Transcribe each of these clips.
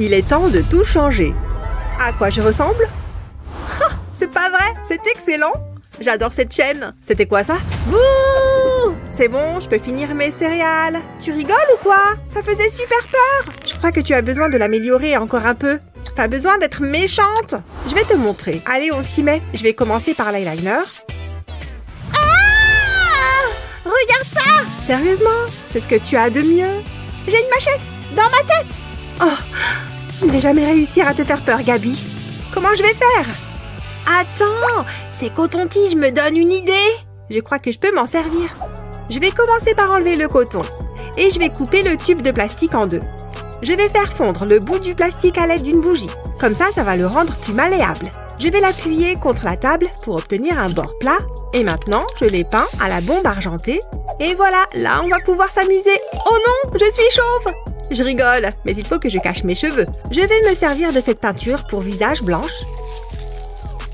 Il est temps de tout changer. À quoi je ressemble? Ah, c'est pas vrai, c'est excellent. J'adore cette chaîne. C'était quoi ça? Bouh! C'est bon, je peux finir mes céréales. Tu rigoles ou quoi? Ça faisait super peur. Je crois que tu as besoin de l'améliorer encore un peu. Pas besoin d'être méchante. Je vais te montrer. Allez, on s'y met. Je vais commencer par l'eyeliner. Ah! Regarde ça! Sérieusement? C'est ce que tu as de mieux? J'ai une machette dans ma tête. Oh, je ne vais jamais réussir à te faire peur, Gabi. Comment je vais faire? Attends, ces cotons-tiges me donnent une idée. Je crois que je peux m'en servir. Je vais commencer par enlever le coton. Et je vais couper le tube de plastique en deux. Je vais faire fondre le bout du plastique à l'aide d'une bougie. Comme ça va le rendre plus malléable. Je vais l'appuyer contre la table pour obtenir un bord plat. Et maintenant, je l'ai peint à la bombe argentée. Et voilà, là, on va pouvoir s'amuser. Oh non, je suis chauve! Je rigole, mais il faut que je cache mes cheveux. Je vais me servir de cette peinture pour visage blanche.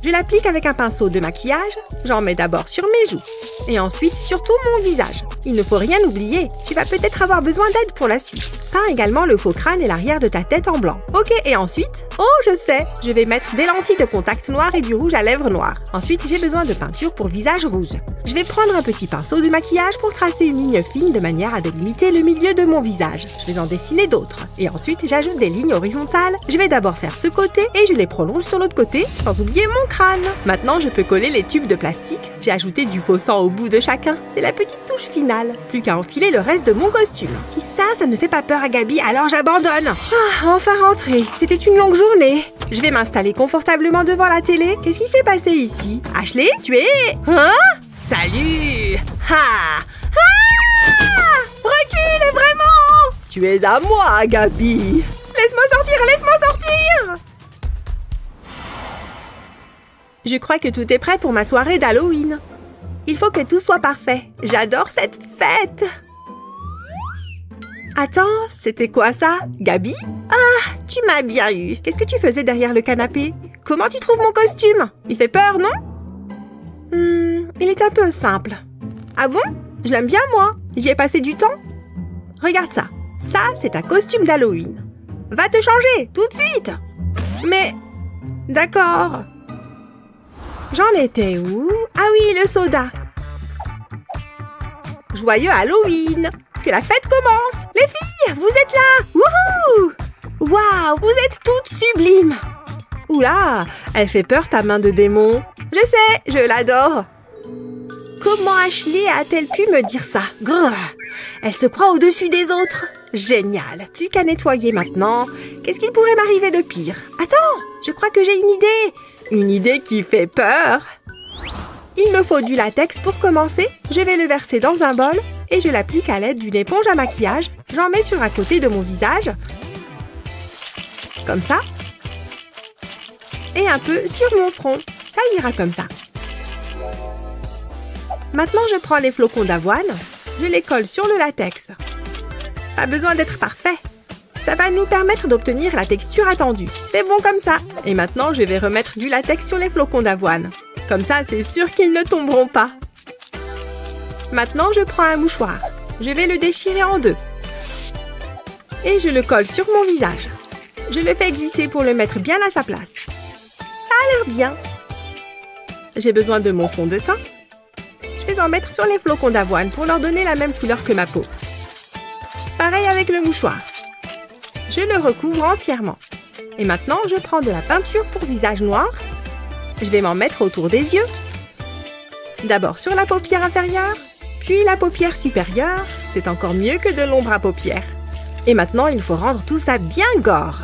Je l'applique avec un pinceau de maquillage. J'en mets d'abord sur mes joues. Et ensuite sur tout mon visage. Il ne faut rien oublier. Tu vas peut-être avoir besoin d'aide pour la suite. Peins également le faux crâne et l'arrière de ta tête en blanc. Ok, et ensuite? Oh, je sais! Je vais mettre des lentilles de contact noires et du rouge à lèvres noir. Ensuite, j'ai besoin de peinture pour visage rouge. Je vais prendre un petit pinceau de maquillage pour tracer une ligne fine de manière à délimiter le milieu de mon visage. Je vais en dessiner d'autres. Et ensuite, j'ajoute des lignes horizontales. Je vais d'abord faire ce côté et je les prolonge sur l'autre côté, sans oublier mon crâne. Maintenant, je peux coller les tubes de plastique. J'ai ajouté du faux sang au bout de chacun. C'est la petite touche finale. Plus qu'à enfiler le reste de mon costume. Et ça ne fait pas peur à Gabi, alors j'abandonne. Ah, enfin rentré. C'était une longue journée. Je vais m'installer confortablement devant la télé. Qu'est-ce qui s'est passé ici? Ashley, tu es... Hein? Salut! Ha! Ah! Recule, vraiment! Tu es à moi, Gabi! Laisse-moi sortir, laisse-moi sortir! Je crois que tout est prêt pour ma soirée d'Halloween. Il faut que tout soit parfait. J'adore cette fête! Attends, c'était quoi ça? Gabi? Ah, tu m'as bien eu. Qu'est-ce que tu faisais derrière le canapé? Comment tu trouves mon costume? Il fait peur, non? Il est un peu simple. Ah bon? Je l'aime bien, moi. J'y ai passé du temps. Regarde ça. Ça, c'est un costume d'Halloween. Va te changer, tout de suite. Mais... D'accord. J'en étais où? Ah oui, le soda. Joyeux Halloween! Que la fête commence! Les filles, vous êtes là! Wouhou! Waouh, vous êtes toutes sublimes! Oula, elle fait peur ta main de démon. Je sais, je l'adore. Comment Ashley a-t-elle pu me dire ça? Grrr, elle se croit au-dessus des autres. Génial, plus qu'à nettoyer maintenant. Qu'est-ce qu'il pourrait m'arriver de pire? Attends, je crois que j'ai une idée. Une idée qui fait peur. Il me faut du latex pour commencer. Je vais le verser dans un bol et je l'applique à l'aide d'une éponge à maquillage. J'en mets sur un côté de mon visage. Comme ça. Et un peu sur mon front. Ça ira comme ça. Maintenant, je prends les flocons d'avoine. Je les colle sur le latex. Pas besoin d'être parfait. Ça va nous permettre d'obtenir la texture attendue. C'est bon comme ça. Et maintenant, je vais remettre du latex sur les flocons d'avoine. Comme ça, c'est sûr qu'ils ne tomberont pas. Maintenant, je prends un mouchoir. Je vais le déchirer en deux. Et je le colle sur mon visage. Je le fais glisser pour le mettre bien à sa place. Ça a l'air bien. J'ai besoin de mon fond de teint. Je vais en mettre sur les flocons d'avoine pour leur donner la même couleur que ma peau. Pareil avec le mouchoir. Je le recouvre entièrement. Et maintenant, je prends de la peinture pour visage noir. Je vais m'en mettre autour des yeux. D'abord sur la paupière inférieure, puis la paupière supérieure. C'est encore mieux que de l'ombre à paupières. Et maintenant, il faut rendre tout ça bien gore.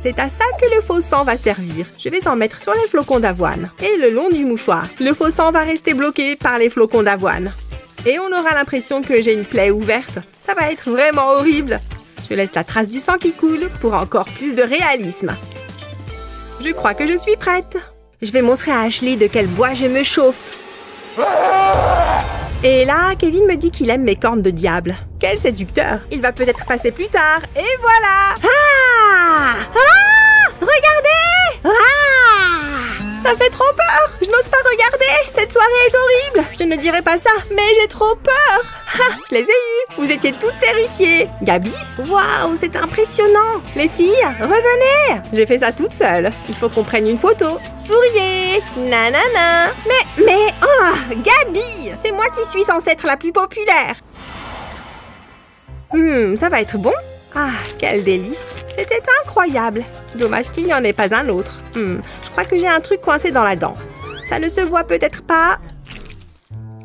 C'est à ça que le faux sang va servir. Je vais en mettre sur les flocons d'avoine et le long du mouchoir. Le faux sang va rester bloqué par les flocons d'avoine. Et on aura l'impression que j'ai une plaie ouverte. Ça va être vraiment horrible. Je laisse la trace du sang qui coule pour encore plus de réalisme. Je crois que je suis prête. Je vais montrer à Ashley de quel bois je me chauffe. Et là, Kevin me dit qu'il aime mes cornes de diable. Quel séducteur! Il va peut-être passer plus tard. Et voilà! Ah! Ah! Regardez! Ah! Ça fait trop peur! Je n'ose pas regarder! Cette soirée est horrible! Je ne dirai pas ça, mais j'ai trop peur! Je les ai eus. Vous étiez toutes terrifiées. Gabi? Waouh, c'est impressionnant. Les filles, revenez. J'ai fait ça toute seule. Il faut qu'on prenne une photo. Souriez. Nanana. Oh, Gabi, c'est moi qui suis censée être la plus populaire. Ça va être bon. Ah, quel délice. C'était incroyable. Dommage qu'il n'y en ait pas un autre. Je crois que j'ai un truc coincé dans la dent. Ça ne se voit peut-être pas.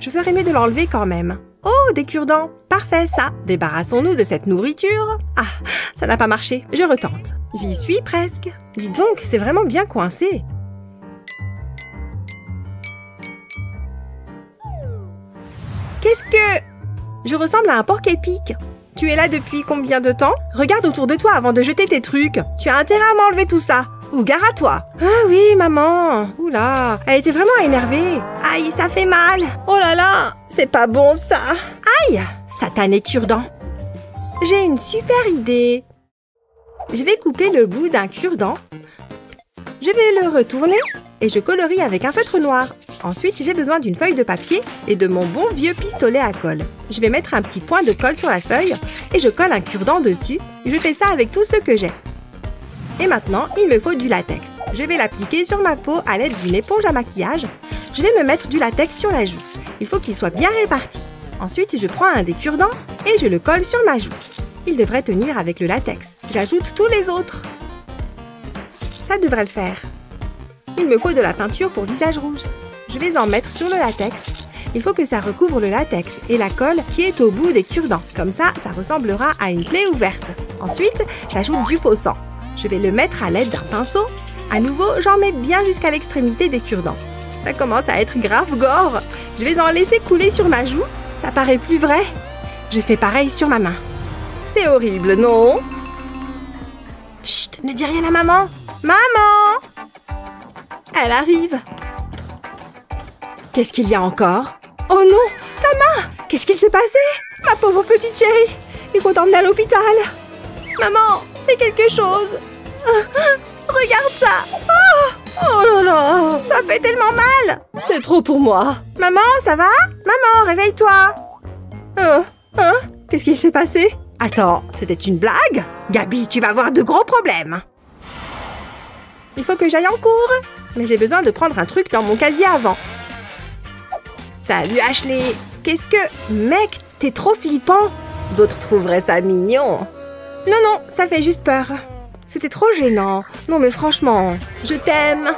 Je ferais mieux de l'enlever quand même. Oh, des cure-dents. Parfait, ça. Débarrassons-nous de cette nourriture. Ah, ça n'a pas marché. Je retente. J'y suis presque. Dis donc, c'est vraiment bien coincé. Qu'est-ce que... Je ressemble à un porc-épic. Tu es là depuis combien de temps? Regarde autour de toi avant de jeter tes trucs. Tu as intérêt à m'enlever tout ça. Ou gare à toi. Ah oui, maman. Oula, elle était vraiment énervée. Aïe, ça fait mal. Oh là là, c'est pas bon ça. Aïe, satané cure-dent. J'ai une super idée. Je vais couper le bout d'un cure-dent. Je vais le retourner et je colorie avec un feutre noir. Ensuite, j'ai besoin d'une feuille de papier et de mon bon vieux pistolet à colle. Je vais mettre un petit point de colle sur la feuille et je colle un cure-dent dessus. Je fais ça avec tout ce que j'ai. Et maintenant, il me faut du latex. Je vais l'appliquer sur ma peau à l'aide d'une éponge à maquillage. Je vais me mettre du latex sur la joue. Il faut qu'il soit bien réparti. Ensuite, je prends un des cure-dents et je le colle sur ma joue. Il devrait tenir avec le latex. J'ajoute tous les autres. Ça devrait le faire. Il me faut de la peinture pour visage rouge. Je vais en mettre sur le latex. Il faut que ça recouvre le latex et la colle qui est au bout des cure-dents. Comme ça ressemblera à une plaie ouverte. Ensuite, j'ajoute du faux sang. Je vais le mettre à l'aide d'un pinceau. À nouveau, j'en mets bien jusqu'à l'extrémité des cure-dents. Ça commence à être grave gore. Je vais en laisser couler sur ma joue. Ça paraît plus vrai. Je fais pareil sur ma main. C'est horrible, non? Chut, ne dis rien à maman. Maman! Elle arrive. Qu'est-ce qu'il y a encore? Oh non, ta main! Qu'est-ce qui s'est passé? Ma pauvre petite chérie. Il faut t'emmener à l'hôpital. Maman, fais quelque chose. Regarde ça. Oh là là, ça fait tellement mal. C'est trop pour moi. Maman, ça va? Maman, réveille-toi. Qu'est-ce qui s'est passé? Attends, c'était une blague? Gabi, tu vas avoir de gros problèmes. Il faut que j'aille en cours. Mais j'ai besoin de prendre un truc dans mon casier avant. Salut Ashley. Qu'est-ce que... Mec, t'es trop flippant. D'autres trouveraient ça mignon. Non, ça fait juste peur. C'était trop gênant. Non mais franchement, je t'aime.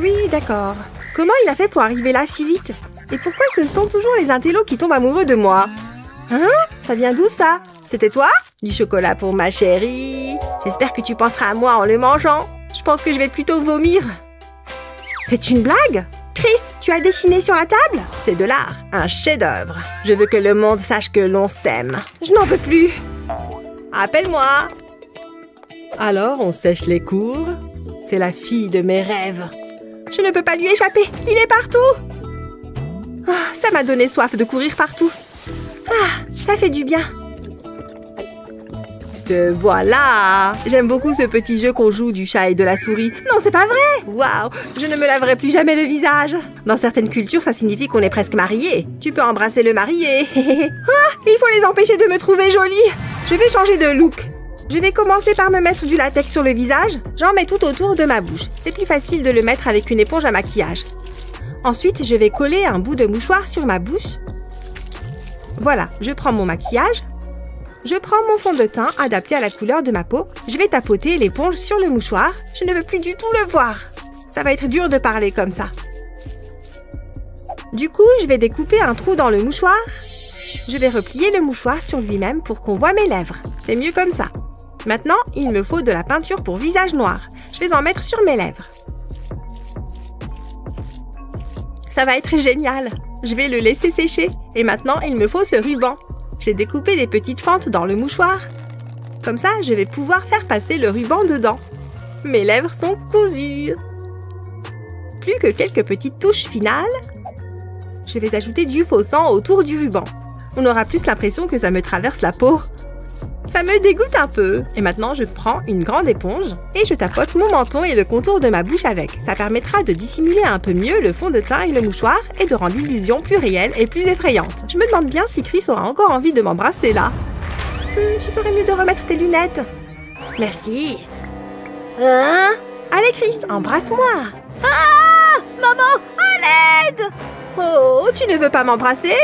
Oui, d'accord. Comment il a fait pour arriver là si vite? Et pourquoi ce sont toujours les intellos qui tombent amoureux de moi? Hein? Ça vient d'où ça? C'était toi? Du chocolat pour ma chérie. J'espère que tu penseras à moi en le mangeant. Je pense que je vais plutôt vomir. C'est une blague? Chris, tu as dessiné sur la table? C'est de l'art, un chef-d'œuvre. Je veux que le monde sache que l'on s'aime. Je n'en peux plus. Appelle-moi. Alors, on sèche les cours. C'est la fille de mes rêves. Je ne peux pas lui échapper. Il est partout. Oh, ça m'a donné soif de courir partout. Ah, ça fait du bien. Te voilà. J'aime beaucoup ce petit jeu qu'on joue du chat et de la souris. Non, c'est pas vrai. Waouh, je ne me laverai plus jamais le visage. Dans certaines cultures, ça signifie qu'on est presque marié. Tu peux embrasser le marié. Ah, il faut les empêcher de me trouver jolie. Je vais changer de look. Je vais commencer par me mettre du latex sur le visage. J'en mets tout autour de ma bouche. C'est plus facile de le mettre avec une éponge à maquillage. Ensuite, je vais coller un bout de mouchoir sur ma bouche. Voilà, je prends mon maquillage. Je prends mon fond de teint adapté à la couleur de ma peau. Je vais tapoter l'éponge sur le mouchoir. Je ne veux plus du tout le voir. Ça va être dur de parler comme ça. Du coup, je vais découper un trou dans le mouchoir. Je vais replier le mouchoir sur lui-même pour qu'on voit mes lèvres. C'est mieux comme ça. Maintenant, il me faut de la peinture pour visage noir. Je vais en mettre sur mes lèvres. Ça va être génial. Je vais le laisser sécher. Et maintenant, il me faut ce ruban. J'ai découpé des petites fentes dans le mouchoir. Comme ça, je vais pouvoir faire passer le ruban dedans. Mes lèvres sont cousues. Plus que quelques petites touches finales. Je vais ajouter du faux sang autour du ruban. On aura plus l'impression que ça me traverse la peau. Ça me dégoûte un peu. Et maintenant, je prends une grande éponge et je tapote mon menton et le contour de ma bouche avec. Ça permettra de dissimuler un peu mieux le fond de teint et le mouchoir et de rendre l'illusion plus réelle et plus effrayante. Je me demande bien si Chris aura encore envie de m'embrasser là. Tu ferais mieux de remettre tes lunettes. Merci. Hein? Allez Chris, embrasse-moi. Ah! Maman, à l'aide! Oh, tu ne veux pas m'embrasser?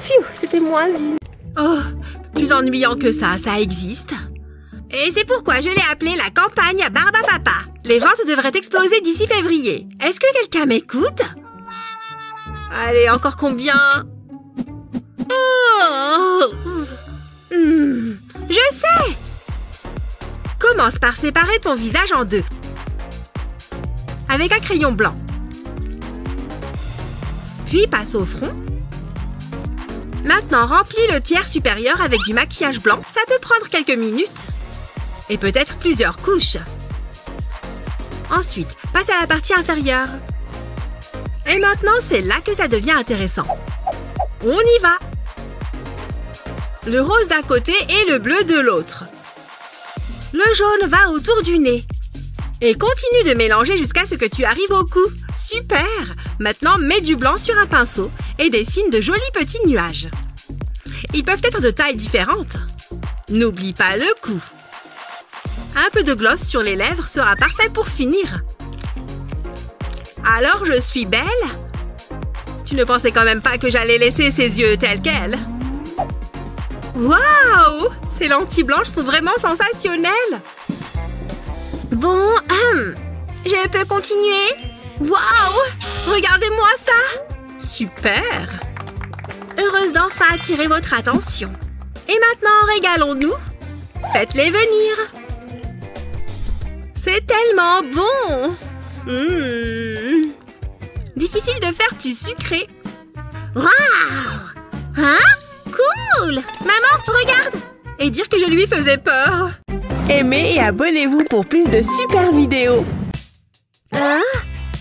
Pfiou, c'était moins une. Oh, plus ennuyant que ça existe. Et c'est pourquoi je l'ai appelé la campagne à Barbapapa. Les ventes devraient exploser d'ici février. Est-ce que quelqu'un m'écoute? Allez, encore combien? Oh! Je sais! Commence par séparer ton visage en deux. Avec un crayon blanc. Puis passe au front. Maintenant, remplis le tiers supérieur avec du maquillage blanc. Ça peut prendre quelques minutes. Et peut-être plusieurs couches. Ensuite, passe à la partie inférieure. Et maintenant, c'est là que ça devient intéressant. On y va! Le rose d'un côté et le bleu de l'autre. Le jaune va autour du nez. Et continue de mélanger jusqu'à ce que tu arrives au cou. Super! Maintenant, mets du blanc sur un pinceau et dessine de jolis petits nuages. Ils peuvent être de tailles différentes. N'oublie pas le cou. Un peu de gloss sur les lèvres sera parfait pour finir. Alors, je suis belle? Tu ne pensais quand même pas que j'allais laisser ses yeux tels quels? Waouh! Ces lentilles blanches sont vraiment sensationnelles! Bon, je peux continuer? Waouh! Regardez-moi ça! Super! Heureuse d'enfin attirer votre attention. Et maintenant, régalons-nous. Faites-les venir. C'est tellement bon! Difficile de faire plus sucré. Waouh! Hein? Cool! Maman, regarde! Et dire que je lui faisais peur. Aimez et abonnez-vous pour plus de super vidéos. Hein?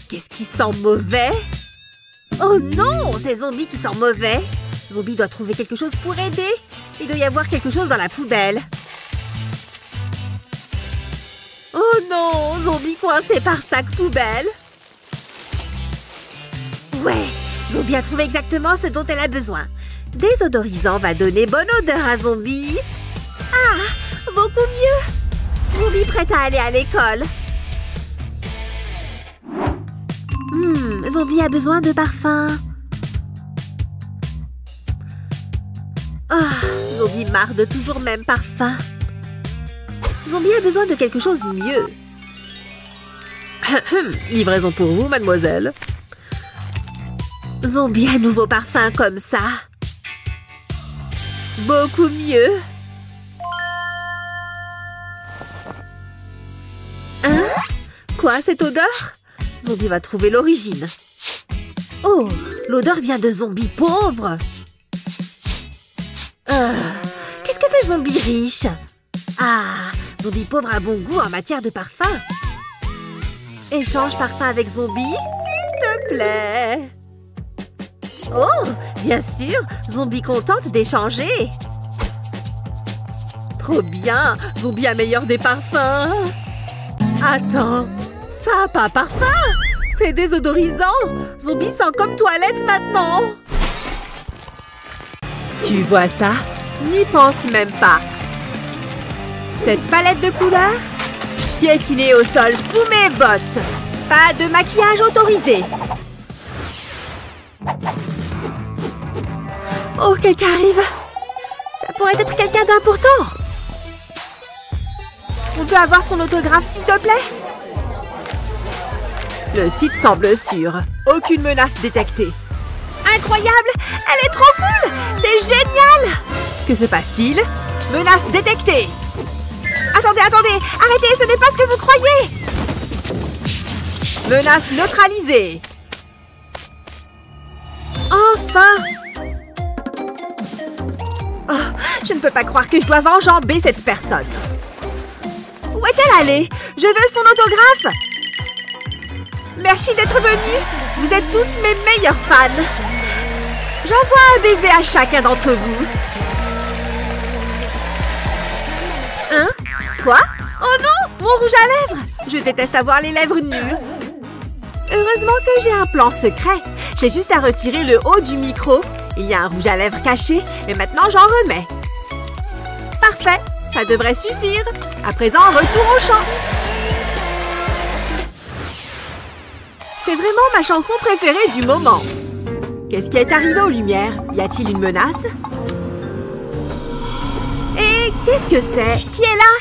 Qu'est-ce qui sent mauvais? Oh non! C'est Zombie qui sent mauvais. Zombie doit trouver quelque chose pour aider. Il doit y avoir quelque chose dans la poubelle. Oh non! Zombie coincé par sac poubelle. Ouais! Zombie a trouvé exactement ce dont elle a besoin. Désodorisant va donner bonne odeur à Zombie. Ah! Beaucoup mieux! Zombie prête à aller à l'école. Zombie a besoin de parfum. Oh, Zombie marre de toujours même parfum. Zombie a besoin de quelque chose de mieux. Livraison pour vous, mademoiselle. Zombie a nouveau parfum comme ça. Beaucoup mieux. Hein? Quoi, cette odeur? Zombie va trouver l'origine. Oh, l'odeur vient de Zombie pauvre. Qu'est-ce que fait Zombie riche? Ah, Zombie pauvre a bon goût en matière de parfum. Échange parfum avec Zombie, s'il te plaît. Oh, bien sûr, Zombie contente d'échanger. Trop bien, Zombie a meilleur des parfums. Attends, ça a pas parfum? C'est désodorisant. Zombie sent comme toilette maintenant. Tu vois ça? N'y pense même pas. Cette palette de couleurs? Piétinée au sol sous mes bottes. Pas de maquillage autorisé. Oh, quelqu'un arrive. Ça pourrait être quelqu'un d'important. On peut avoir son autographe, s'il te plaît? Le site semble sûr. Aucune menace détectée. Incroyable! Elle est trop cool! C'est génial! Que se passe-t-il? Menace détectée! Attendez, attendez! Arrêtez, ce n'est pas ce que vous croyez! Menace neutralisée! Enfin! Oh, je ne peux pas croire que je doive enjamber cette personne. Où est-elle allée? Je veux son autographe! Merci d'être venus! Vous êtes tous mes meilleurs fans! J'envoie un baiser à chacun d'entre vous. Quoi? Oh non! Mon rouge à lèvres! Je déteste avoir les lèvres nues. Heureusement que j'ai un plan secret. J'ai juste à retirer le haut du micro. Il y a un rouge à lèvres caché. Et maintenant, j'en remets. Parfait! Ça devrait suffire. À présent, retour au chant. C'est vraiment ma chanson préférée du moment. Qu'est-ce qui est arrivé aux lumières? Y a-t-il une menace? Et qu'est-ce que c'est? Qui est là?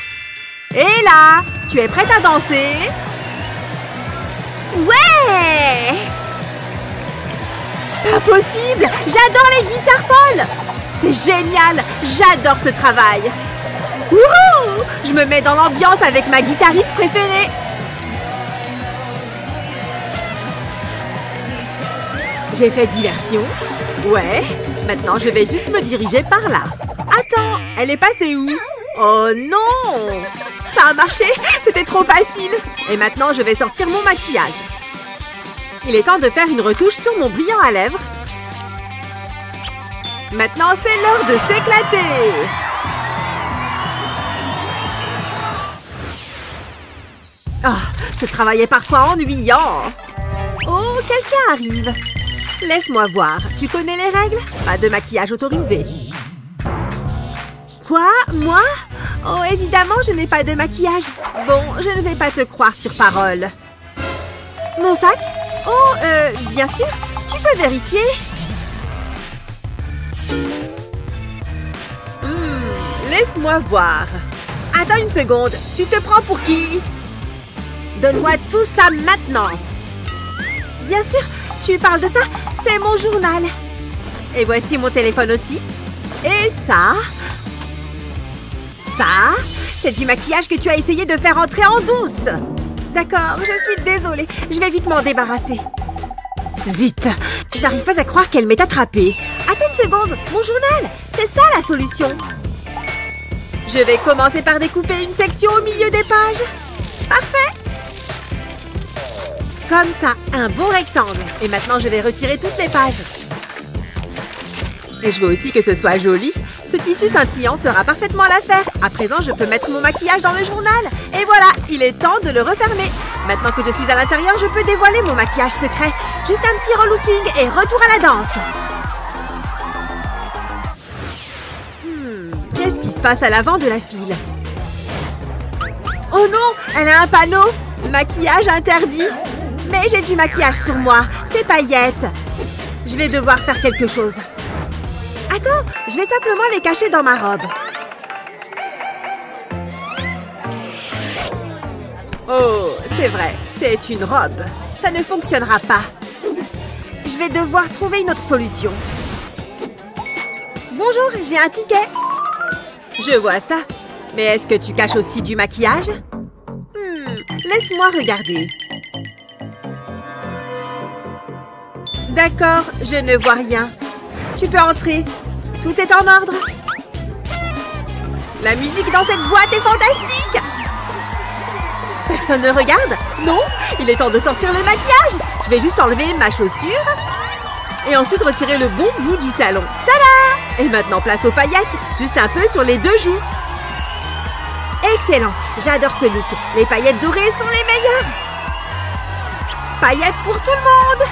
Et là? Tu es prête à danser? Ouais! Pas possible! J'adore les guitares folles! C'est génial! J'adore ce travail! Wouhou! Je me mets dans l'ambiance avec ma guitariste préférée! J'ai fait diversion. Ouais. Maintenant, je vais juste me diriger par là. Attends, elle est passée où? Oh non! Ça a marché! C'était trop facile! Et maintenant, je vais sortir mon maquillage. Il est temps de faire une retouche sur mon brillant à lèvres. Maintenant, c'est l'heure de s'éclater! Ah, ce travail est parfois ennuyant. Oh, quelqu'un arrive. Laisse-moi voir. Tu connais les règles? Pas de maquillage autorisé. Quoi? Moi? Oh, évidemment, je n'ai pas de maquillage. Bon, je ne vais pas te croire sur parole. Mon sac? Oh, bien sûr. Tu peux vérifier? Laisse-moi voir. Attends une seconde. Tu te prends pour qui? Donne-moi tout ça maintenant. Bien sûr, tu parles de ça? C'est mon journal. Et voici mon téléphone aussi. Et ça? Ça? C'est du maquillage que tu as essayé de faire entrer en douce. D'accord, je suis désolée. Je vais vite m'en débarrasser. Zut! Je n'arrive pas à croire qu'elle m'ait attrapée. Attends une seconde. Mon journal! C'est ça la solution. Je vais commencer par découper une section au milieu des pages. Parfait! Comme ça, un bon rectangle. Et maintenant, je vais retirer toutes les pages. Et je veux aussi que ce soit joli. Ce tissu scintillant fera parfaitement l'affaire. À présent, je peux mettre mon maquillage dans le journal. Et voilà, il est temps de le refermer. Maintenant que je suis à l'intérieur, je peux dévoiler mon maquillage secret. Juste un petit relooking et retour à la danse. Qu'est-ce qui se passe à l'avant de la file? Oh non, elle a un panneau. Maquillage interdit. Mais j'ai du maquillage sur moi. C'est paillettes. Je vais devoir faire quelque chose. Attends, je vais simplement les cacher dans ma robe. Oh, c'est vrai, c'est une robe. Ça ne fonctionnera pas. Je vais devoir trouver une autre solution. Bonjour, j'ai un ticket. Je vois ça. Mais est-ce que tu caches aussi du maquillage? Laisse-moi regarder. D'accord, je ne vois rien. Tu peux entrer. Tout est en ordre. La musique dans cette boîte est fantastique. Personne ne regarde? Non, il est temps de sortir le maquillage. Je vais juste enlever ma chaussure. Et ensuite retirer le bon bout du talon. Tada! Et maintenant, place aux paillettes. Juste un peu sur les deux joues. Excellent. J'adore ce look. Les paillettes dorées sont les meilleures. Paillettes pour tout le monde.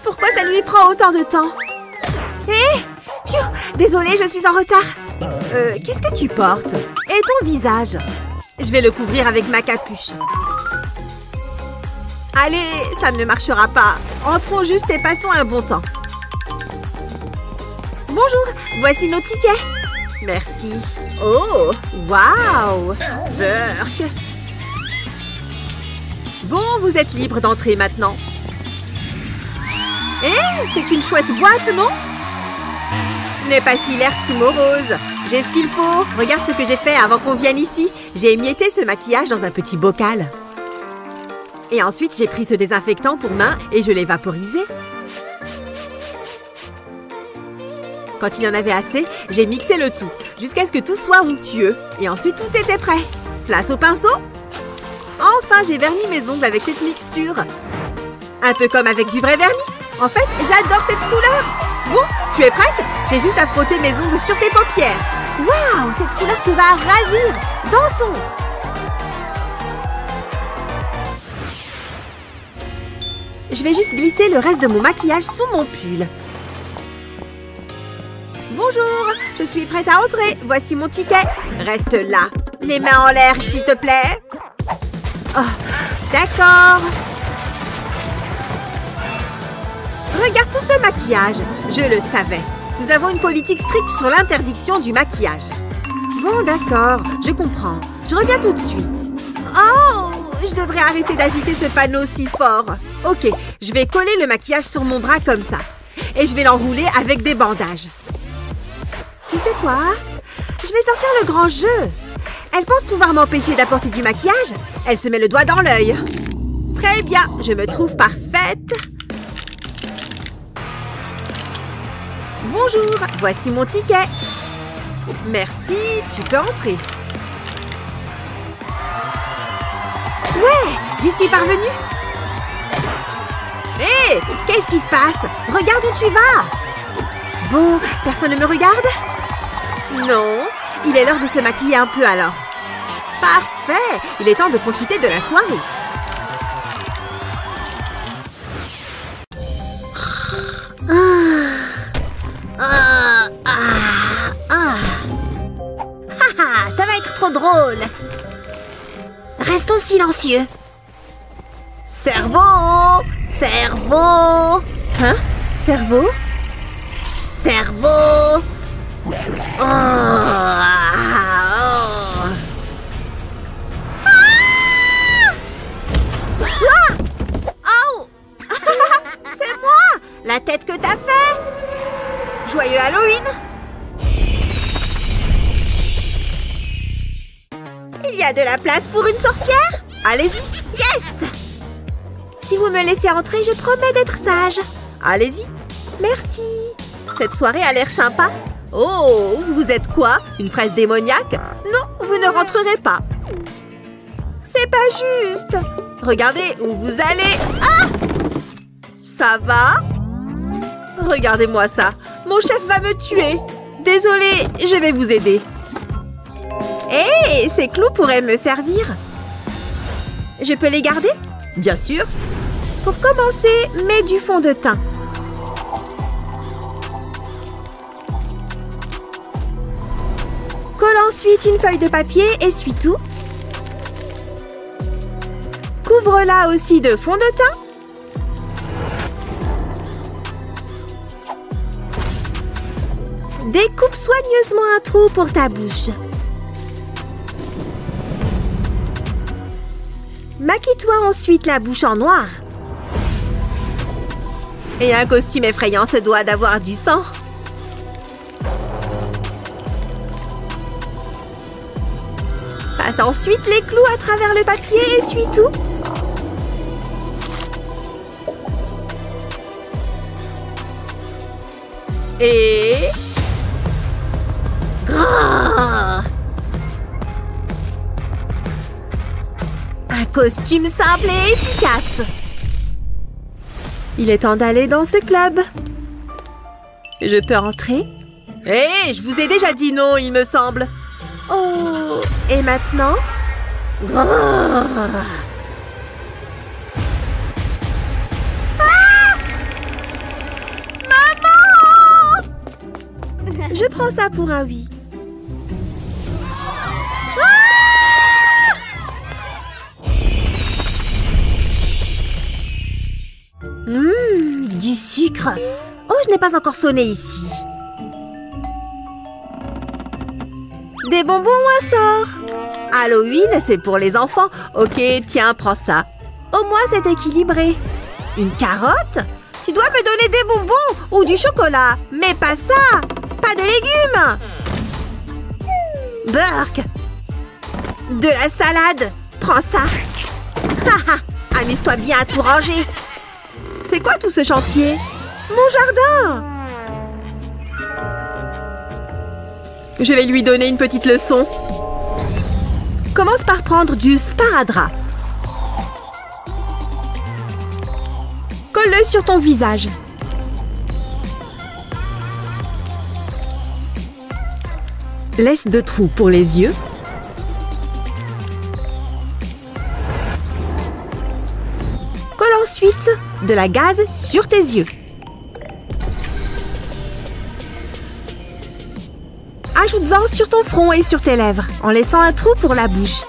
Pourquoi ça lui prend autant de temps? Hé! Désolée, je suis en retard. Qu'est-ce que tu portes? Et ton visage? Je vais le couvrir avec ma capuche. Allez, ça ne marchera pas. Entrons juste et passons un bon temps. Bonjour, voici nos tickets. Merci. Oh, waouh! Burk. Bon, vous êtes libre d'entrer maintenant. C'est une chouette boîte, non? N'aie pas si l'air si morose. J'ai ce qu'il faut. Regarde ce que j'ai fait avant qu'on vienne ici. J'ai émietté ce maquillage dans un petit bocal. Et ensuite, j'ai pris ce désinfectant pour mains et je l'ai vaporisé. Quand il y en avait assez, j'ai mixé le tout, jusqu'à ce que tout soit onctueux. Et ensuite, tout était prêt. Place au pinceau. Enfin, j'ai verni mes ongles avec cette mixture. Un peu comme avec du vrai vernis. En fait, j'adore cette couleur. Bon, tu es prête? J'ai juste à frotter mes ongles sur tes paupières. Waouh, cette couleur te va ravir. Dansons. Je vais juste glisser le reste de mon maquillage sous mon pull. Bonjour, je suis prête à entrer. Voici mon ticket. Reste là. Les mains en l'air, s'il te plaît. Oh, d'accord. Regarde tout ce maquillage. Je le savais. Nous avons une politique stricte sur l'interdiction du maquillage. Bon, d'accord, je comprends. Je reviens tout de suite. Oh, je devrais arrêter d'agiter ce panneau si fort. Ok, je vais coller le maquillage sur mon bras comme ça. Et je vais l'enrouler avec des bandages. Tu sais quoi? Je vais sortir le grand jeu. Elle pense pouvoir m'empêcher d'apporter du maquillage. Elle se met le doigt dans l'œil. Très bien, je me trouve parfaite. Bonjour, voici mon ticket. Merci, tu peux entrer. Ouais, j'y suis parvenue. Hé, qu'est-ce qui se passe? Regarde où tu vas. Bon, personne ne me regarde? Non, il est l'heure de se maquiller un peu alors. Parfait, il est temps de profiter de la soirée. Ça va être trop drôle. Restons silencieux. Cerveau! Cerveau! Hein? Cerveau? Cerveau! Oh! Ah! Oh! C'est moi! La tête que t'as fait! Joyeux Halloween! Il y a de la place pour une sorcière? Allez-y! Yes! Si vous me laissez entrer, je promets d'être sage. Allez-y. Merci. Cette soirée a l'air sympa. Oh, vous êtes quoi? Une fraise démoniaque? Non, vous ne rentrerez pas. C'est pas juste. Regardez où vous allez. Ah! Ça va? Regardez-moi ça. Mon chef va me tuer. Désolée, je vais vous aider. Hé, ces clous pourraient me servir. Je peux les garder? Bien sûr. Pour commencer, mets du fond de teint. Colle ensuite une feuille de papier, essuie tout. Couvre-la aussi de fond de teint. Découpe soigneusement un trou pour ta bouche. Maquille-toi ensuite la bouche en noir. Et un costume effrayant se doit d'avoir du sang. Passe ensuite les clous à travers le papier et essuie tout. Et... Oh! Un costume simple et efficace. Il est temps d'aller dans ce club. Je peux entrer? Hé, je vous ai déjà dit non, il me semble. Oh, et maintenant? Ah! Maman! Je prends ça pour un oui. Du sucre. Oh, je n'ai pas encore sonné ici. Des bonbons ou un sort? Halloween, c'est pour les enfants. Ok, tiens, prends ça. Au moins, c'est équilibré. Une carotte? Tu dois me donner des bonbons ou du chocolat. Mais pas ça. Pas de légumes. Burk. De la salade. Prends ça. Haha, amuse-toi bien à tout ranger. C'est quoi tout ce chantier? Mon jardin! Je vais lui donner une petite leçon. Commence par prendre du sparadrap. Colle-le sur ton visage. Laisse 2 trous pour les yeux. Colle ensuite de la gaze sur tes yeux. Ajoute-en sur ton front et sur tes lèvres, en laissant un trou pour la bouche.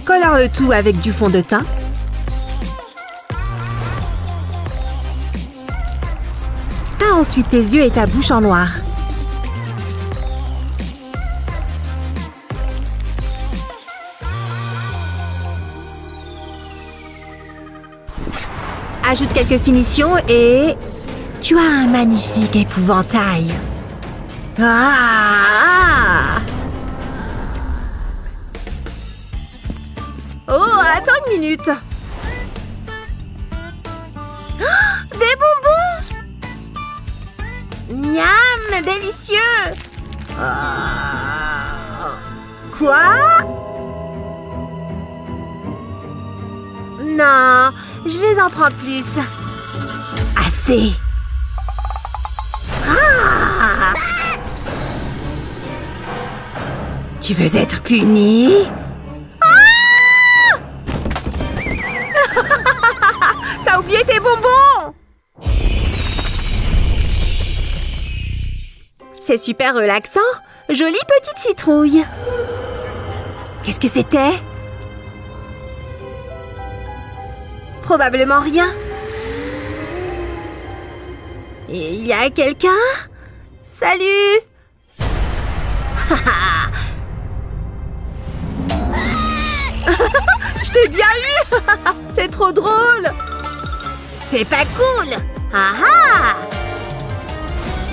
Colore le tout avec du fond de teint. Peins ensuite tes yeux et ta bouche en noir. Ajoute quelques finitions et tu as un magnifique épouvantail. Ah! Oh, attends une minute. Oh, des bonbons! Miam, délicieux! Quoi? Non, je vais en prendre plus. Assez. Ah! Tu veux être puni? Ah! T'as oublié tes bonbons! C'est super relaxant. Jolie petite citrouille. Qu'est-ce que c'était? Probablement rien. Et il y a quelqu'un? Salut! Je t'ai bien eu! C'est trop drôle! C'est pas cool! Ah ah!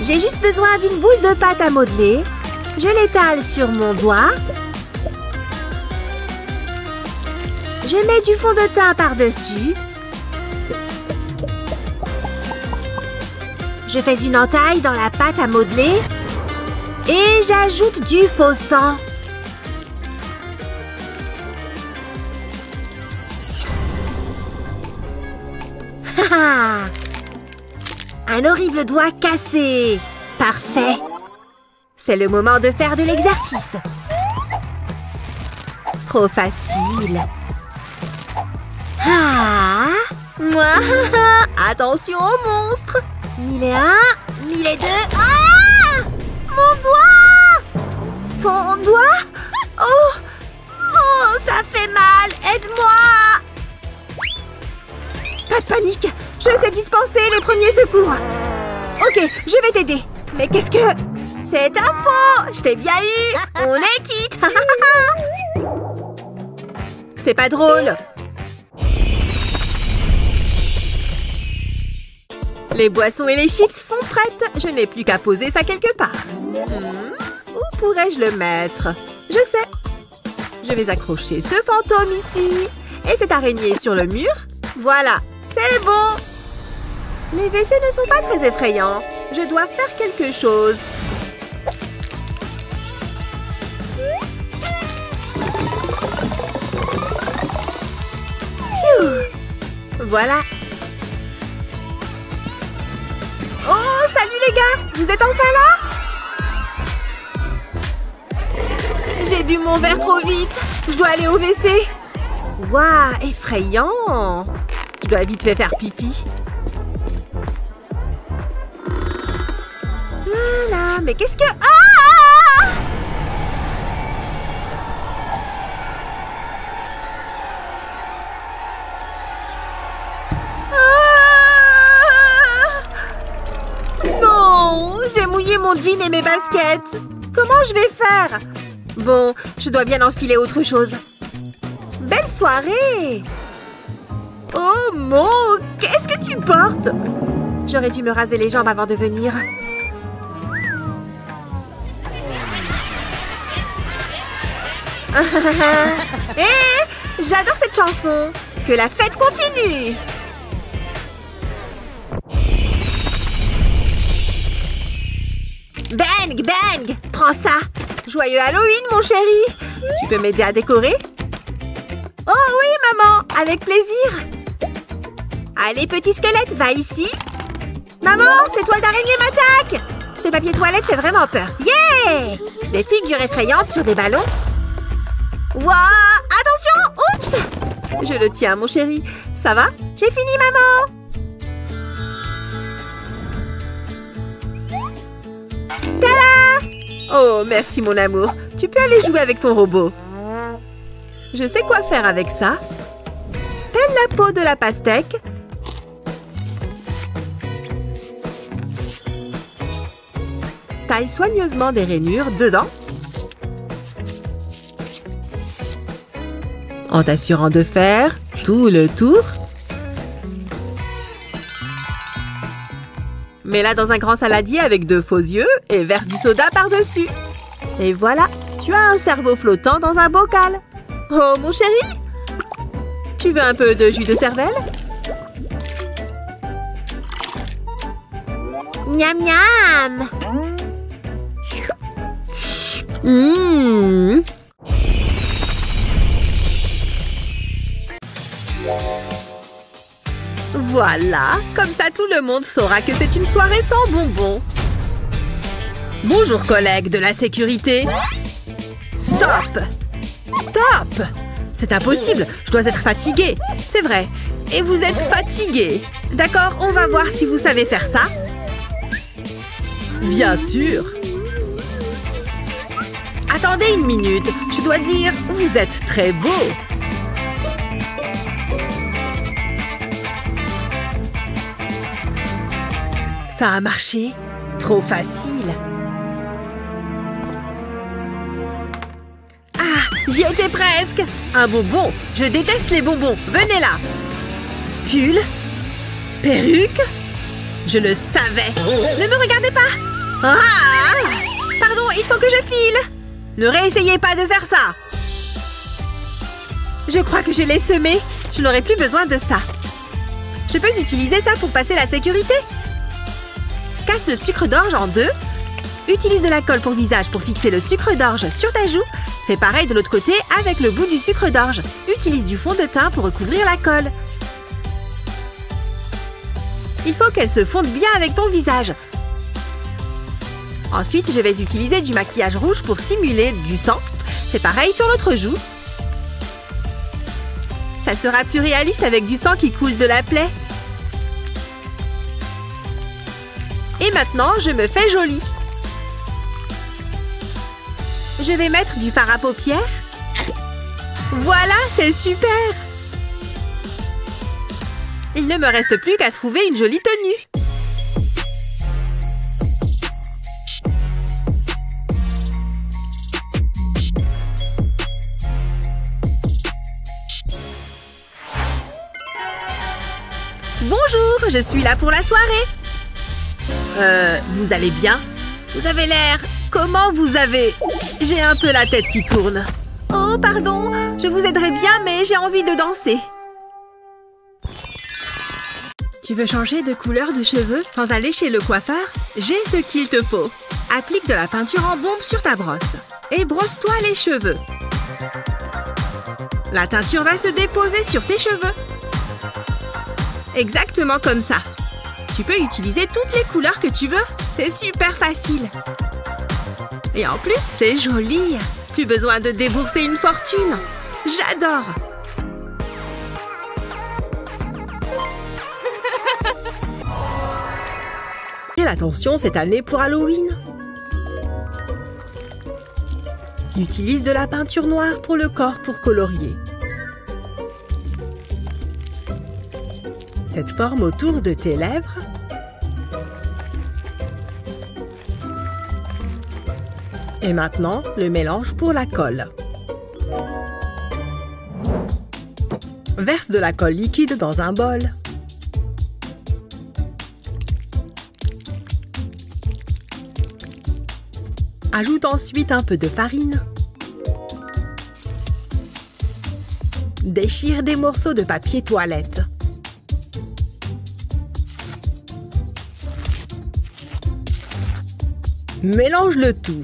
J'ai juste besoin d'une boule de pâte à modeler. Je l'étale sur mon doigt. Je mets du fond de teint par-dessus. Je fais une entaille dans la pâte à modeler. Et j'ajoute du faux sang. Un horrible doigt cassé. Parfait. C'est le moment de faire de l'exercice. Trop facile. Ah, moi, attention aux monstres. 1001, 1002. Ah! Mon doigt! Ton doigt? Oh! Oh, ça fait mal. Aide-moi! Pas de panique. Je sais dispenser les premiers secours. Ok, je vais t'aider. Mais qu'est-ce que... C'est un faux! Je t'ai bien eu! On est quitte! C'est pas drôle! Les boissons et les chips sont prêtes. Je n'ai plus qu'à poser ça quelque part. Où pourrais-je le mettre? Je sais. Je vais accrocher ce fantôme ici. Et cette araignée sur le mur. Voilà, c'est bon. Les WC ne sont pas très effrayants. Je dois faire quelque chose. Phew. Voilà. Oh, salut les gars! Vous êtes enfin là? J'ai bu mon verre trop vite. Je dois aller au WC. Waouh, effrayant! Je dois vite faire pipi. Voilà, mais qu'est-ce que... Ah! Non, j'ai mouillé mon jean et mes baskets. Comment je vais faire? Bon, je dois bien enfiler autre chose. Belle soirée! Oh, Mo, qu'est-ce que tu portes? J'aurais dû me raser les jambes avant de venir. Hé, j'adore cette chanson. Que la fête continue. Bang, bang! Prends ça! Joyeux Halloween, mon chéri! Tu peux m'aider à décorer? Oh oui, maman! Avec plaisir! Allez, petit squelette, va ici! Maman, ces toiles d'araignée m'attaquent! Ce papier toilette fait vraiment peur. Yeah! Des figures effrayantes sur des ballons. Waouh! Attention! Oups! Je le tiens, mon chéri. Ça va? J'ai fini, maman! Tada! Oh, merci, mon amour. Tu peux aller jouer avec ton robot. Je sais quoi faire avec ça. Pèle la peau de la pastèque. Taille soigneusement des rainures dedans. En t'assurant de faire tout le tour. Mets-la dans un grand saladier avec 2 faux yeux et verse du soda par-dessus. Et voilà, tu as un cerveau flottant dans un bocal. Oh, mon chéri! Tu veux un peu de jus de cervelle? Miam miam! Mmh. Voilà, comme ça tout le monde saura que c'est une soirée sans bonbons. Bonjour collègues de la sécurité. Stop! Stop! C'est impossible, je dois être fatiguée. C'est vrai. Et vous êtes fatigué. D'accord, on va voir si vous savez faire ça. Bien sûr. Attendez une minute, je dois dire, vous êtes très beau. Ça a marché. Trop facile. Ah, j'y étais presque. Un bonbon. Je déteste les bonbons. Venez là. Pull. Perruque. Je le savais. Ne me regardez pas. Ah! Pardon, il faut que je file. Ne réessayez pas de faire ça. Je crois que je l'ai semé. Je n'aurai plus besoin de ça. Je peux utiliser ça pour passer la sécurité. Casse le sucre d'orge en 2. Utilise de la colle pour visage pour fixer le sucre d'orge sur ta joue. Fais pareil de l'autre côté avec le bout du sucre d'orge. Utilise du fond de teint pour recouvrir la colle. Il faut qu'elle se fonde bien avec ton visage. Ensuite, je vais utiliser du maquillage rouge pour simuler du sang. Fais pareil sur l'autre joue. Ça sera plus réaliste avec du sang qui coule de la plaie. Et maintenant, je me fais jolie. Je vais mettre du fard à paupières. Voilà, c'est super! Il ne me reste plus qu'à trouver une jolie tenue. Bonjour, je suis là pour la soirée. Vous allez bien? Vous avez l'air... Comment vous avez... J'ai un peu la tête qui tourne. Oh, pardon, je vous aiderai bien, mais j'ai envie de danser. Tu veux changer de couleur de cheveux sans aller chez le coiffeur? J'ai ce qu'il te faut. Applique de la peinture en bombe sur ta brosse. Et brosse-toi les cheveux. La teinture va se déposer sur tes cheveux. Exactement comme ça. Tu peux utiliser toutes les couleurs que tu veux. C'est super facile. Et en plus, c'est joli. Plus besoin de débourser une fortune. J'adore. J'ai l'attention cette année pour Halloween. Utilise de la peinture noire pour le corps pour colorier. Cette forme autour de tes lèvres. Et maintenant, le mélange pour la colle. Verse de la colle liquide dans un bol. Ajoute ensuite un peu de farine. Déchire des morceaux de papier toilette. Mélange le tout.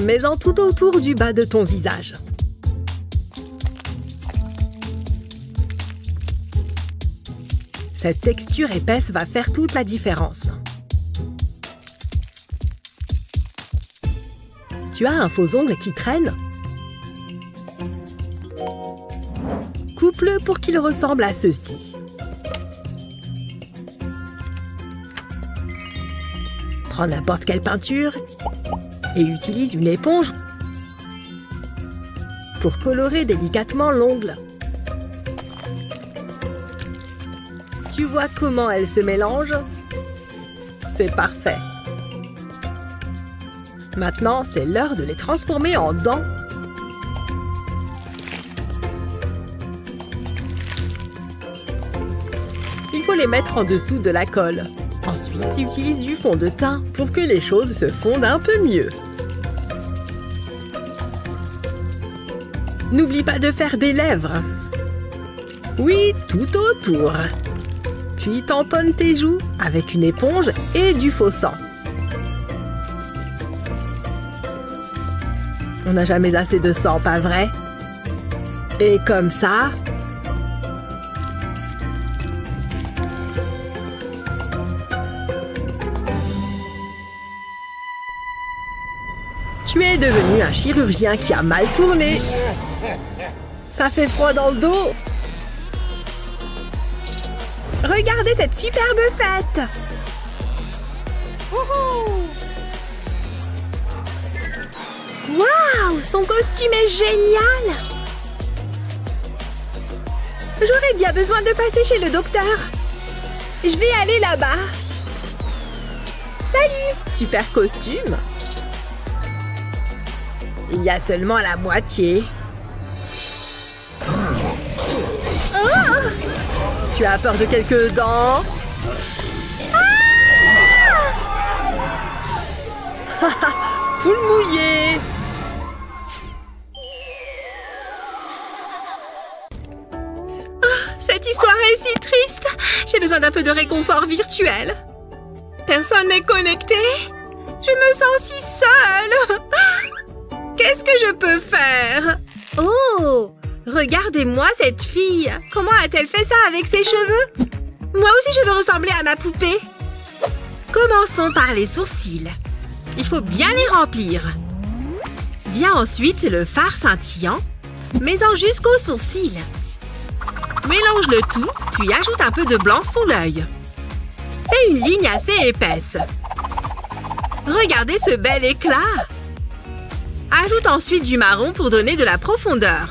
Mets-en tout autour du bas de ton visage. Cette texture épaisse va faire toute la différence. Tu as un faux ongle qui traîne? Coupe-le pour qu'il ressemble à ceci. Prends n'importe quelle peinture et utilise une éponge pour colorer délicatement l'ongle. Tu vois comment elles se mélangent? C'est parfait. Maintenant, c'est l'heure de les transformer en dents. Il faut les mettre en dessous de la colle. Ensuite, utilise du fond de teint pour que les choses se fondent un peu mieux. N'oublie pas de faire des lèvres. Oui, tout autour. Puis tamponne tes joues avec une éponge et du faux sang. On n'a jamais assez de sang, pas vrai? Et comme ça... Tu es devenu un chirurgien qui a mal tourné. Ça fait froid dans le dos. Regardez cette superbe fête! Waouh! Son costume est génial! J'aurais bien besoin de passer chez le docteur. Je vais aller là-bas. Salut! Super costume. Il y a seulement la moitié. Oh! Tu as peur de quelques dents? Poule mouillée! Cette histoire est si triste. J'ai besoin d'un peu de réconfort virtuel. Personne n'est connecté. Je me sens si seule. Qu'est-ce que je peux faire? Oh! Regardez-moi cette fille. Comment a-t-elle fait ça avec ses cheveux? Moi aussi, je veux ressembler à ma poupée. Commençons par les sourcils. Il faut bien les remplir. Vient ensuite le fard scintillant. Mets-en jusqu'aux sourcils. Mélange le tout, puis ajoute un peu de blanc sous l'œil. Fais une ligne assez épaisse. Regardez ce bel éclat. Ajoute ensuite du marron pour donner de la profondeur.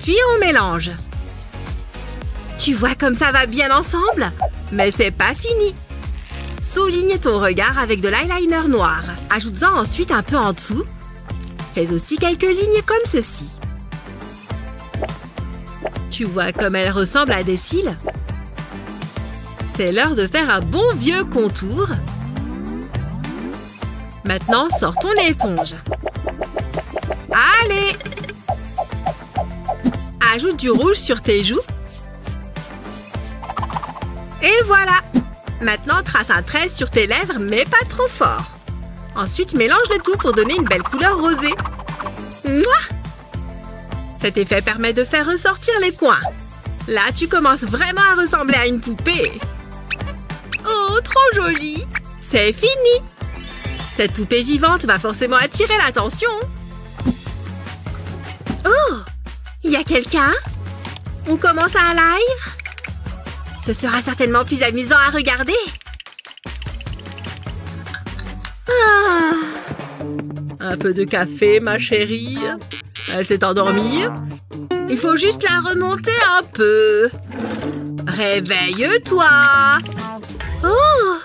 Puis on mélange. Tu vois comme ça va bien ensemble? Mais c'est pas fini. Souligne ton regard avec de l'eyeliner noir. Ajoute-en ensuite un peu en dessous. Fais aussi quelques lignes comme ceci. Tu vois comme elle ressemble à des cils? C'est l'heure de faire un bon vieux contour. Maintenant, sortons l'éponge. Allez! Ajoute du rouge sur tes joues. Et voilà! Maintenant, trace un trait sur tes lèvres, mais pas trop fort. Ensuite, mélange le tout pour donner une belle couleur rosée. Mouah! Cet effet permet de faire ressortir les coins. Là, tu commences vraiment à ressembler à une poupée. Oh, trop jolie! C'est fini! Cette poupée vivante va forcément attirer l'attention. Oh! Il y a quelqu'un? On commence un live? Ce sera certainement plus amusant à regarder. Ah. Un peu de café, ma chérie. Elle s'est endormie. Il faut juste la remonter un peu. Réveille-toi. Oh!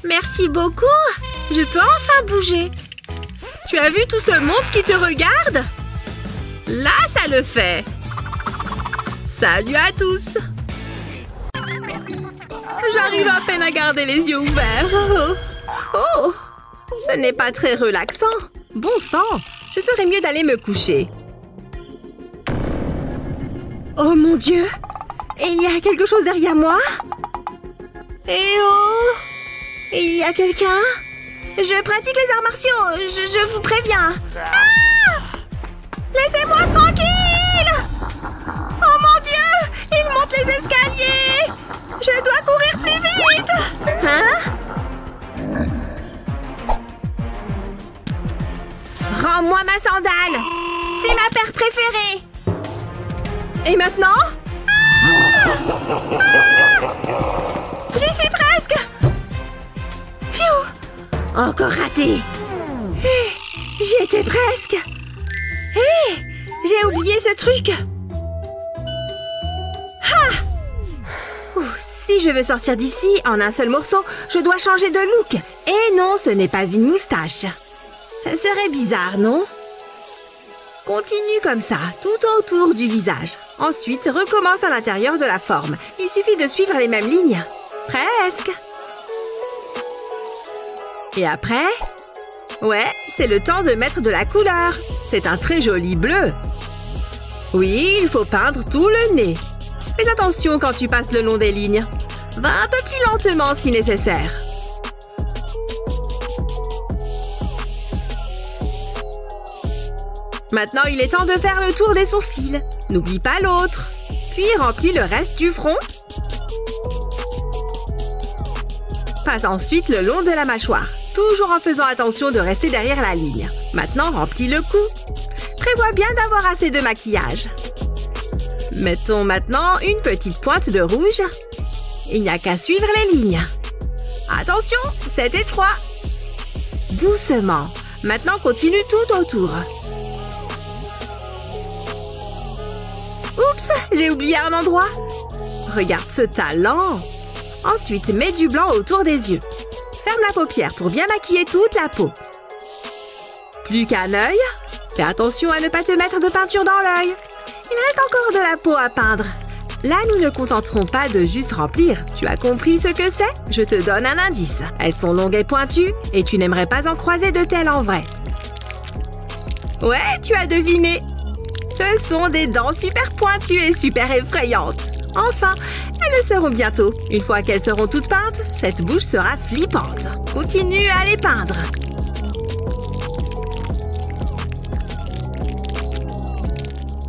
Merci beaucoup. Je peux enfin bouger. Tu as vu tout ce monde qui te regarde? Là, ça le fait. Salut à tous. J'arrive à peine à garder les yeux ouverts. Oh! Ce n'est pas très relaxant. Bon sang, je ferais mieux d'aller me coucher. Oh mon Dieu! Il y a quelque chose derrière moi? Eh oh! Il y a quelqu'un? Je pratique les arts martiaux, je vous préviens. Ah! Laissez-moi tranquille! Oh mon Dieu! Il monte les escaliers! Je dois courir plus vite! Hein? Rends-moi ma sandale! C'est ma paire préférée! Et maintenant? J'y suis presque! Pfiou! Encore raté! J'y étais presque! Hé! J'ai oublié ce truc! Ah! Si je veux sortir d'ici en un seul morceau, je dois changer de look. Et non, ce n'est pas une moustache. Ça serait bizarre, non? Continue comme ça, tout autour du visage. Ensuite, recommence à l'intérieur de la forme. Il suffit de suivre les mêmes lignes. Presque. Et après? Ouais, c'est le temps de mettre de la couleur. C'est un très joli bleu. Oui, il faut peindre tout le nez. Fais attention quand tu passes le long des lignes. Va un peu plus lentement si nécessaire. Maintenant, il est temps de faire le tour des sourcils. N'oublie pas l'autre. Puis remplis le reste du front. Passe ensuite le long de la mâchoire, toujours en faisant attention de rester derrière la ligne. Maintenant, remplis le cou. Prévois bien d'avoir assez de maquillage. Mettons maintenant une petite pointe de rouge. Il n'y a qu'à suivre les lignes. Attention, c'est étroit. Doucement. Maintenant, continue tout autour. Oups, j'ai oublié un endroit. Regarde ce talent. Ensuite, mets du blanc autour des yeux. Ferme la paupière pour bien maquiller toute la peau. Plus qu'un œil. Fais attention à ne pas te mettre de peinture dans l'œil. Il reste encore de la peau à peindre. Là, nous ne contenterons pas de juste remplir. Tu as compris ce que c'est? Je te donne un indice. Elles sont longues et pointues et tu n'aimerais pas en croiser de telles en vrai. Ouais, tu as deviné. Ce sont des dents super pointues et super effrayantes. Enfin, elles le seront bientôt. Une fois qu'elles seront toutes peintes, cette bouche sera flippante. Continue à les peindre.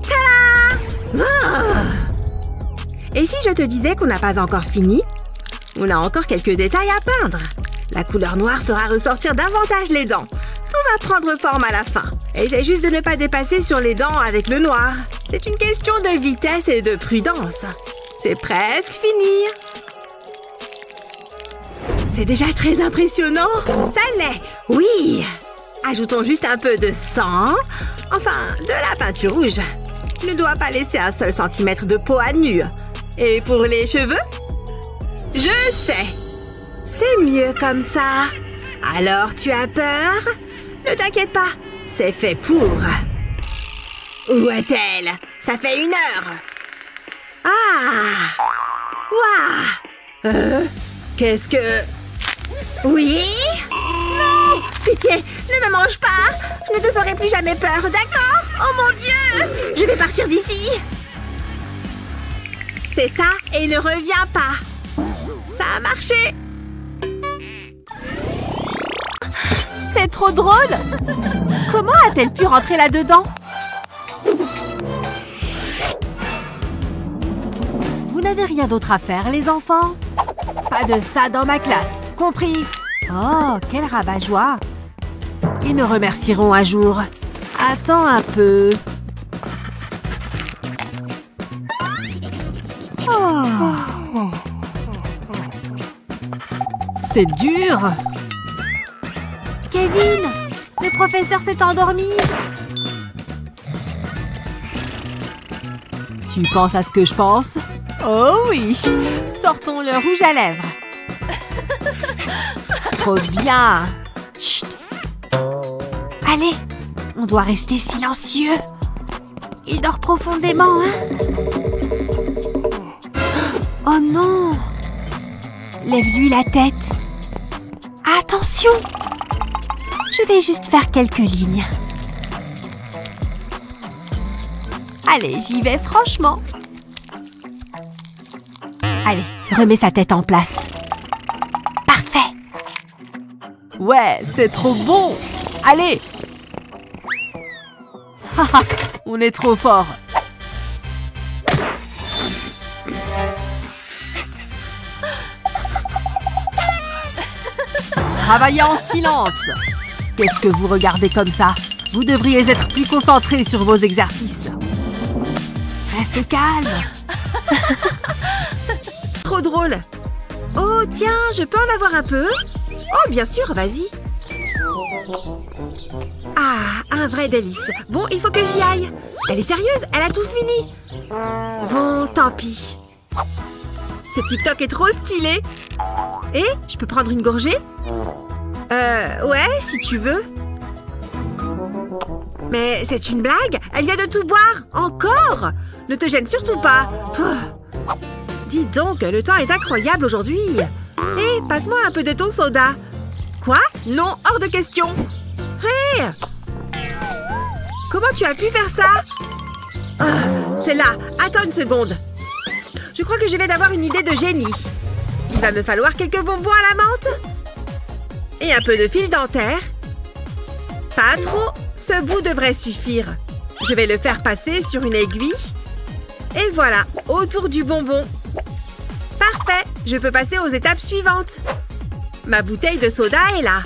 Tada! Ah! Et si je te disais qu'on n'a pas encore fini? On a encore quelques détails à peindre. La couleur noire fera ressortir davantage les dents. Tout va prendre forme à la fin. Essaie juste de ne pas dépasser sur les dents avec le noir. C'est une question de vitesse et de prudence. C'est presque fini. C'est déjà très impressionnant. Ça l'est, oui. Ajoutons juste un peu de sang. Enfin, de la peinture rouge. Ne dois pas laisser un seul centimètre de peau à nu. Et pour les cheveux? Je sais. C'est mieux comme ça. Alors, tu as peur? Ne t'inquiète pas. C'est fait pour. Où est-elle? Ça fait 1 heure. Ah! Waouh! Qu'est-ce que... Oui? Non! Pitié, ne me mange pas! Je ne te ferai plus jamais peur, d'accord? Oh mon Dieu! Je vais partir d'ici! C'est ça, et ne reviens pas! Ça a marché! C'est trop drôle! Comment a-t-elle pu rentrer là-dedans? Vous n'avez rien d'autre à faire, les enfants? Pas de ça dans ma classe, compris? Oh, quel rabat-joie! Ils me remercieront un jour. Attends un peu. Oh. C'est dur! Kevin! Le professeur s'est endormi! Tu penses à ce que je pense? Oh oui! Sortons le rouge à lèvres! Trop bien! Chut! Allez! On doit rester silencieux! Il dort profondément, hein? Oh non! Lève-lui la tête! Attention! Je vais juste faire quelques lignes. Allez, j'y vais franchement. Allez, remets sa tête en place. Parfait! Ouais, c'est trop bon! Allez! Haha, on est trop fort! travailler en silence. Qu'est-ce que vous regardez comme ça? Vous devriez être plus concentrés sur vos exercices. Reste calme. Trop drôle. Oh, tiens, je peux en avoir un peu? Oh, bien sûr, vas-y. Ah, un vrai délice. Bon, il faut que j'y aille. Elle est sérieuse, elle a tout fini. Bon, tant pis. Ce TikTok est trop stylé. Et je peux prendre une gorgée? Ouais, si tu veux. Mais c'est une blague? Elle vient de tout boire. Encore? Ne te gêne surtout pas. Pouh. Dis donc, le temps est incroyable aujourd'hui. Hé, passe-moi un peu de ton soda. Quoi? Non, hors de question. Hé! Comment tu as pu faire ça? Oh, c'est là. Attends une seconde. Je crois que je viens d'avoir une idée de génie. Il va me falloir quelques bonbons à la menthe. Et un peu de fil dentaire. Pas trop. Ce bout devrait suffire. Je vais le faire passer sur une aiguille. Et voilà, autour du bonbon. Parfait. Je peux passer aux étapes suivantes. Ma bouteille de soda est là.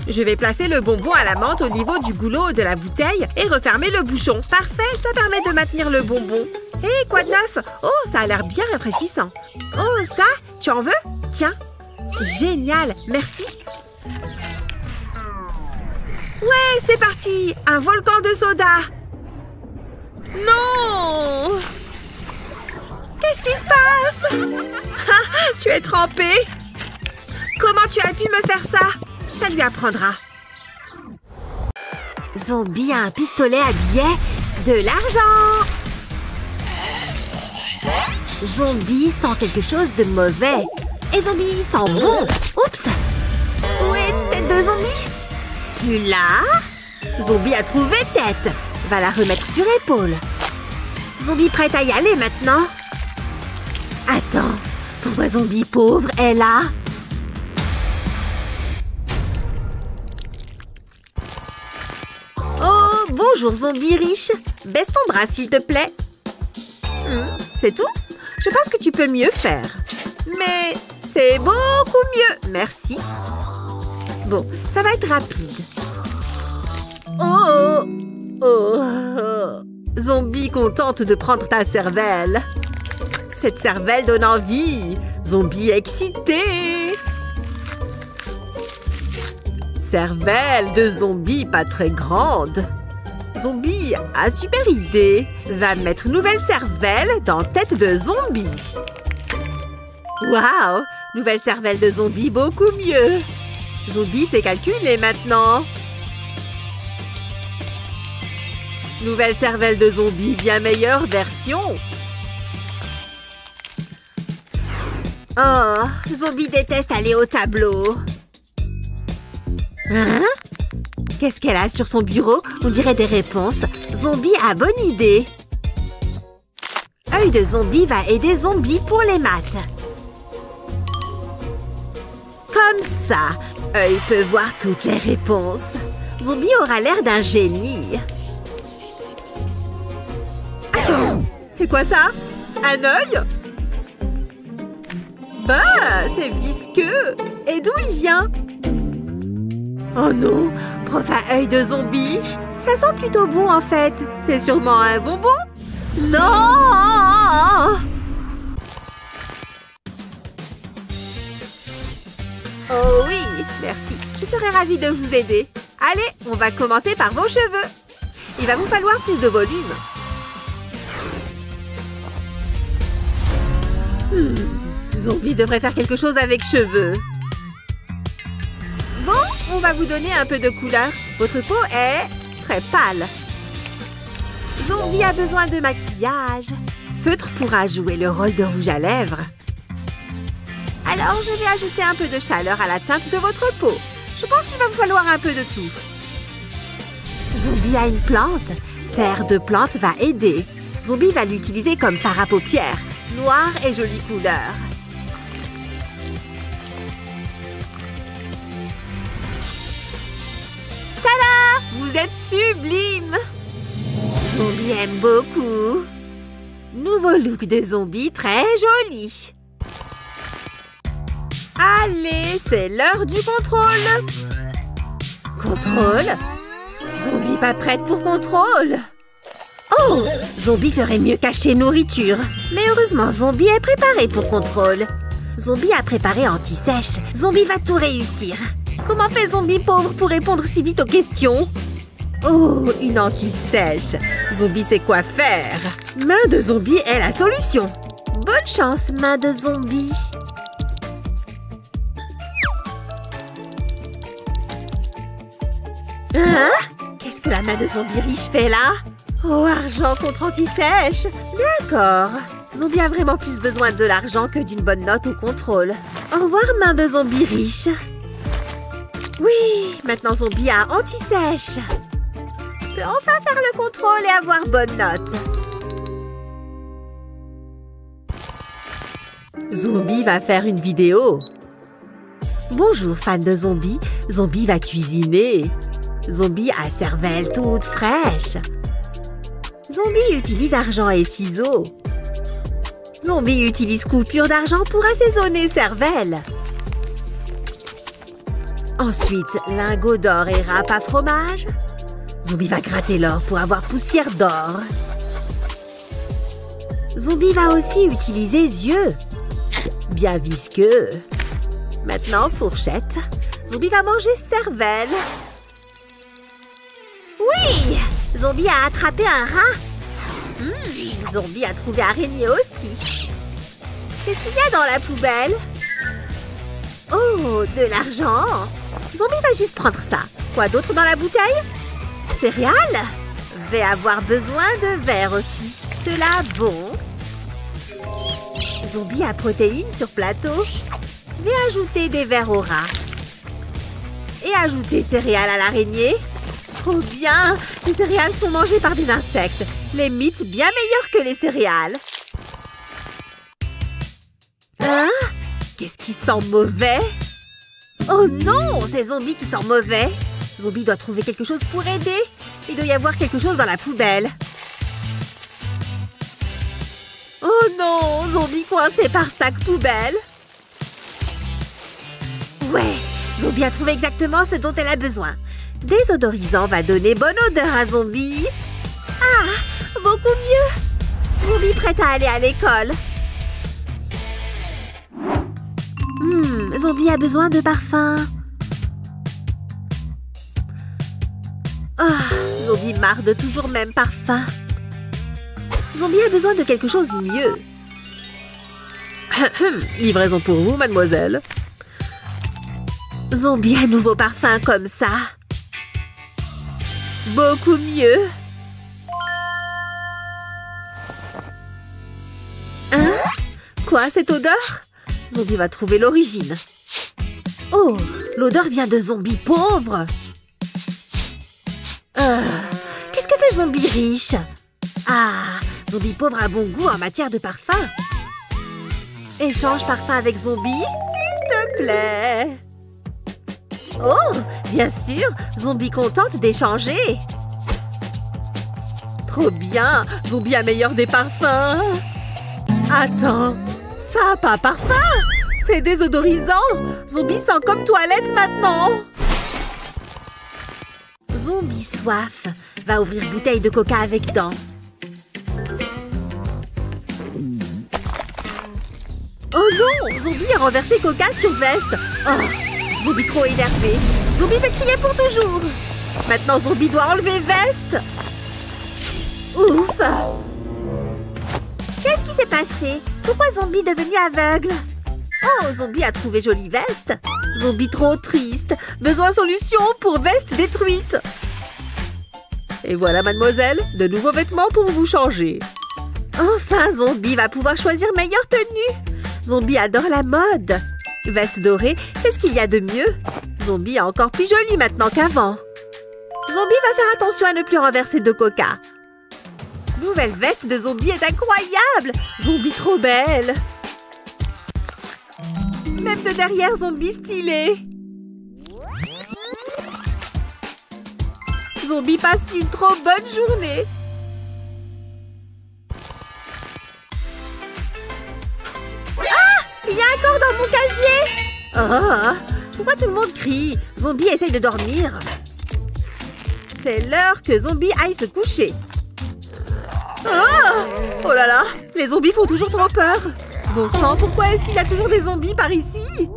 Je vais placer le bonbon à la menthe au niveau du goulot de la bouteille et refermer le bouchon. Parfait, ça permet de maintenir le bonbon. Hé, quoi de neuf? Oh, ça a l'air bien rafraîchissant. Oh, ça? Tu en veux? Tiens. Génial, merci. Ouais, c'est parti. Un volcan de soda. Non! Qu'est-ce qui se passe? Ah, tu es trempé. Comment tu as pu me faire ça? Ça lui apprendra. Zombie a un pistolet à billets. De l'argent. Zombie sent quelque chose de mauvais. Et Zombie sent bon. Oups. Où est tête de Zombie? Plus là. Zombie a trouvé tête. Va la remettre sur épaule. Zombie prête à y aller maintenant. Attends. Pourquoi Zombie pauvre est là? Oh, bonjour Zombie riche. Baisse ton bras s'il te plaît. C'est tout? Je pense que tu peux mieux faire. Mais c'est beaucoup mieux. Merci. Bon, ça va être rapide. Oh, oh, oh. Zombie contente de prendre ta cervelle. Cette cervelle donne envie. Zombie excité. Cervelle de zombie pas très grande. Zombie a super idée. Va mettre nouvelle cervelle dans tête de zombie. Waouh! Nouvelle cervelle de zombie beaucoup mieux. Zombie sait calculer maintenant. Nouvelle cervelle de zombie bien meilleure version. Oh, Zombie déteste aller au tableau. Hein? Qu'est-ce qu'elle a sur son bureau? On dirait des réponses. Zombie a bonne idée. Œil de zombie va aider Zombie pour les maths. Comme ça, Œil peut voir toutes les réponses. Zombie aura l'air d'un génie. Attends, c'est quoi ça? Un œil? Bah, c'est visqueux. Et d'où il vient? Oh non, prof à œil de zombie. Ça sent plutôt bon en fait. C'est sûrement un bonbon? Non! Oh oui, merci. Je serais ravie de vous aider. Allez, on va commencer par vos cheveux. Il va vous falloir plus de volume. Zombie devrait faire quelque chose avec cheveux. Bon, on va vous donner un peu de couleur. Votre peau est très pâle. Zombie a besoin de maquillage. Feutre pourra jouer le rôle de rouge à lèvres. Alors, je vais ajouter un peu de chaleur à la teinte de votre peau. Je pense qu'il va vous falloir un peu de tout. Zombie a une plante. Terre de plante va aider. Zombie va l'utiliser comme fard à paupières. Noir et jolie couleur. Tada! Vous êtes sublime! Zombie aime beaucoup. Nouveau look de zombie très joli. Allez, c'est l'heure du contrôle. Contrôle? Zombie pas prête pour contrôle. Oh! Zombie ferait mieux cacher nourriture. Mais heureusement, Zombie est préparé pour contrôle. Zombie a préparé anti-sèche. Zombie va tout réussir. Comment fait Zombie pauvre pour répondre si vite aux questions? Oh, une anti-sèche. Zombie sait quoi faire. Main de Zombie est la solution. Bonne chance, main de Zombie. Hein? Qu'est-ce que la main de Zombie riche fait là? Oh, argent contre anti-sèche. D'accord. Zombie a vraiment plus besoin de l'argent que d'une bonne note au contrôle. Au revoir, main de Zombie riche. Oui, maintenant Zombie a anti-sèche. Peut enfin faire le contrôle et avoir bonne note. Zombie va faire une vidéo. Bonjour, fan de Zombie. Zombie va cuisiner. Zombie a cervelle toute fraîche. Zombie utilise argent et ciseaux. Zombie utilise coupure d'argent pour assaisonner cervelle. Ensuite, lingot d'or et râpe à fromage. Zombie va gratter l'or pour avoir poussière d'or. Zombie va aussi utiliser yeux. Bien visqueux. Maintenant, fourchette. Zombie va manger cervelle. Oui! Zombie a attrapé un rat. Zombie a trouvé araignée aussi. Qu'est-ce qu'il y a dans la poubelle? Oh, de l'argent. Zombie va juste prendre ça. Quoi d'autre dans la bouteille? Céréales? Vais avoir besoin de verre aussi. Cela bon. Zombie a protéines sur plateau. Vais ajouter des verres au rat. Et ajouter céréales à l'araignée. Trop bien! Les céréales sont mangées par des insectes. Les mythes bien meilleurs que les céréales. Hein? Qu'est-ce qui sent mauvais? Oh non! C'est Zombie qui sent mauvais. Zombie doit trouver quelque chose pour aider. Il doit y avoir quelque chose dans la poubelle. Oh non! Zombie coincé par sac poubelle. Ouais! Zombie a trouvé exactement ce dont elle a besoin. Désodorisant va donner bonne odeur à Zombie. Ah! Beaucoup mieux! Zombie prête à aller à l'école. Zombie a besoin de parfum. Zombie marre de toujours même parfum. Zombie a besoin de quelque chose de mieux. Livraison pour vous, mademoiselle. Zombie a nouveau parfum comme ça. Beaucoup mieux. Hein? Quoi, cette odeur? Zombie va trouver l'origine. Oh, l'odeur vient de Zombie pauvre. Qu'est-ce que fait Zombie riche? Ah, Zombie pauvre a bon goût en matière de parfum. Échange parfum avec Zombie, s'il te plaît. Oh, bien sûr, Zombie contente d'échanger. Trop bien, Zombie a meilleur des parfums. Attends, ça a pas parfum. C'est désodorisant. Zombie sent comme toilette maintenant. Zombie soif va ouvrir bouteille de coca avec dents. Oh non, Zombie a renversé coca sur veste. Oh, Zombie trop énervé. Zombie fait crier pour toujours. Maintenant, Zombie doit enlever veste. Ouf. Qu'est-ce qui s'est passé? Pourquoi Zombie est devenu aveugle? Oh, Zombie a trouvé jolie veste. Zombie trop triste. Besoin de solution pour veste détruite. Et voilà, mademoiselle, de nouveaux vêtements pour vous changer. Enfin, Zombie va pouvoir choisir meilleure tenue. Zombie adore la mode. Veste dorée, c'est ce qu'il y a de mieux. Zombie est encore plus jolie maintenant qu'avant. Zombie va faire attention à ne plus renverser de coca. Nouvelle veste de Zombie est incroyable. Zombie trop belle. Même de derrière, Zombie stylé. Zombie passe une trop bonne journée. Ah! Il y a un corps dans mon casier. Oh, pourquoi tout le monde crie? Zombie essaye de dormir. C'est l'heure que Zombie aille se coucher. Oh là là, les zombies font toujours trop peur. Bon sang, pourquoi est-ce qu'il y a toujours des zombies par ici?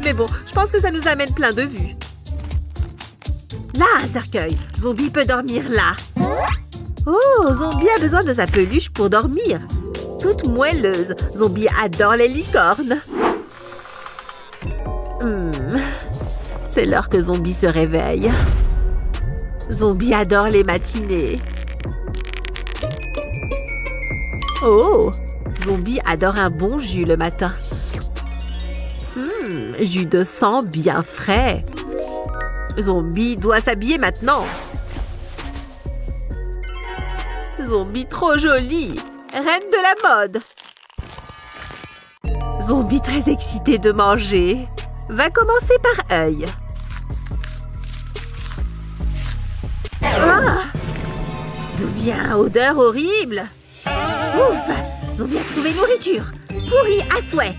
Mais bon, je pense que ça nous amène plein de vues. Là, un cercueil. Zombie peut dormir là. Oh, Zombie a besoin de sa peluche pour dormir. Toute moelleuse. Zombie adore les licornes. C'est l'heure que Zombie se réveille. Zombie adore les matinées. Oh, Zombie adore un bon jus le matin. Jus de sang bien frais. Zombie doit s'habiller maintenant. Zombie trop jolie. Reine de la mode. Zombie très excité de manger. Va commencer par œil. Ah! D'où vient odeur horrible? Ouf! Zombie a trouvé nourriture. Pourrie à souhait.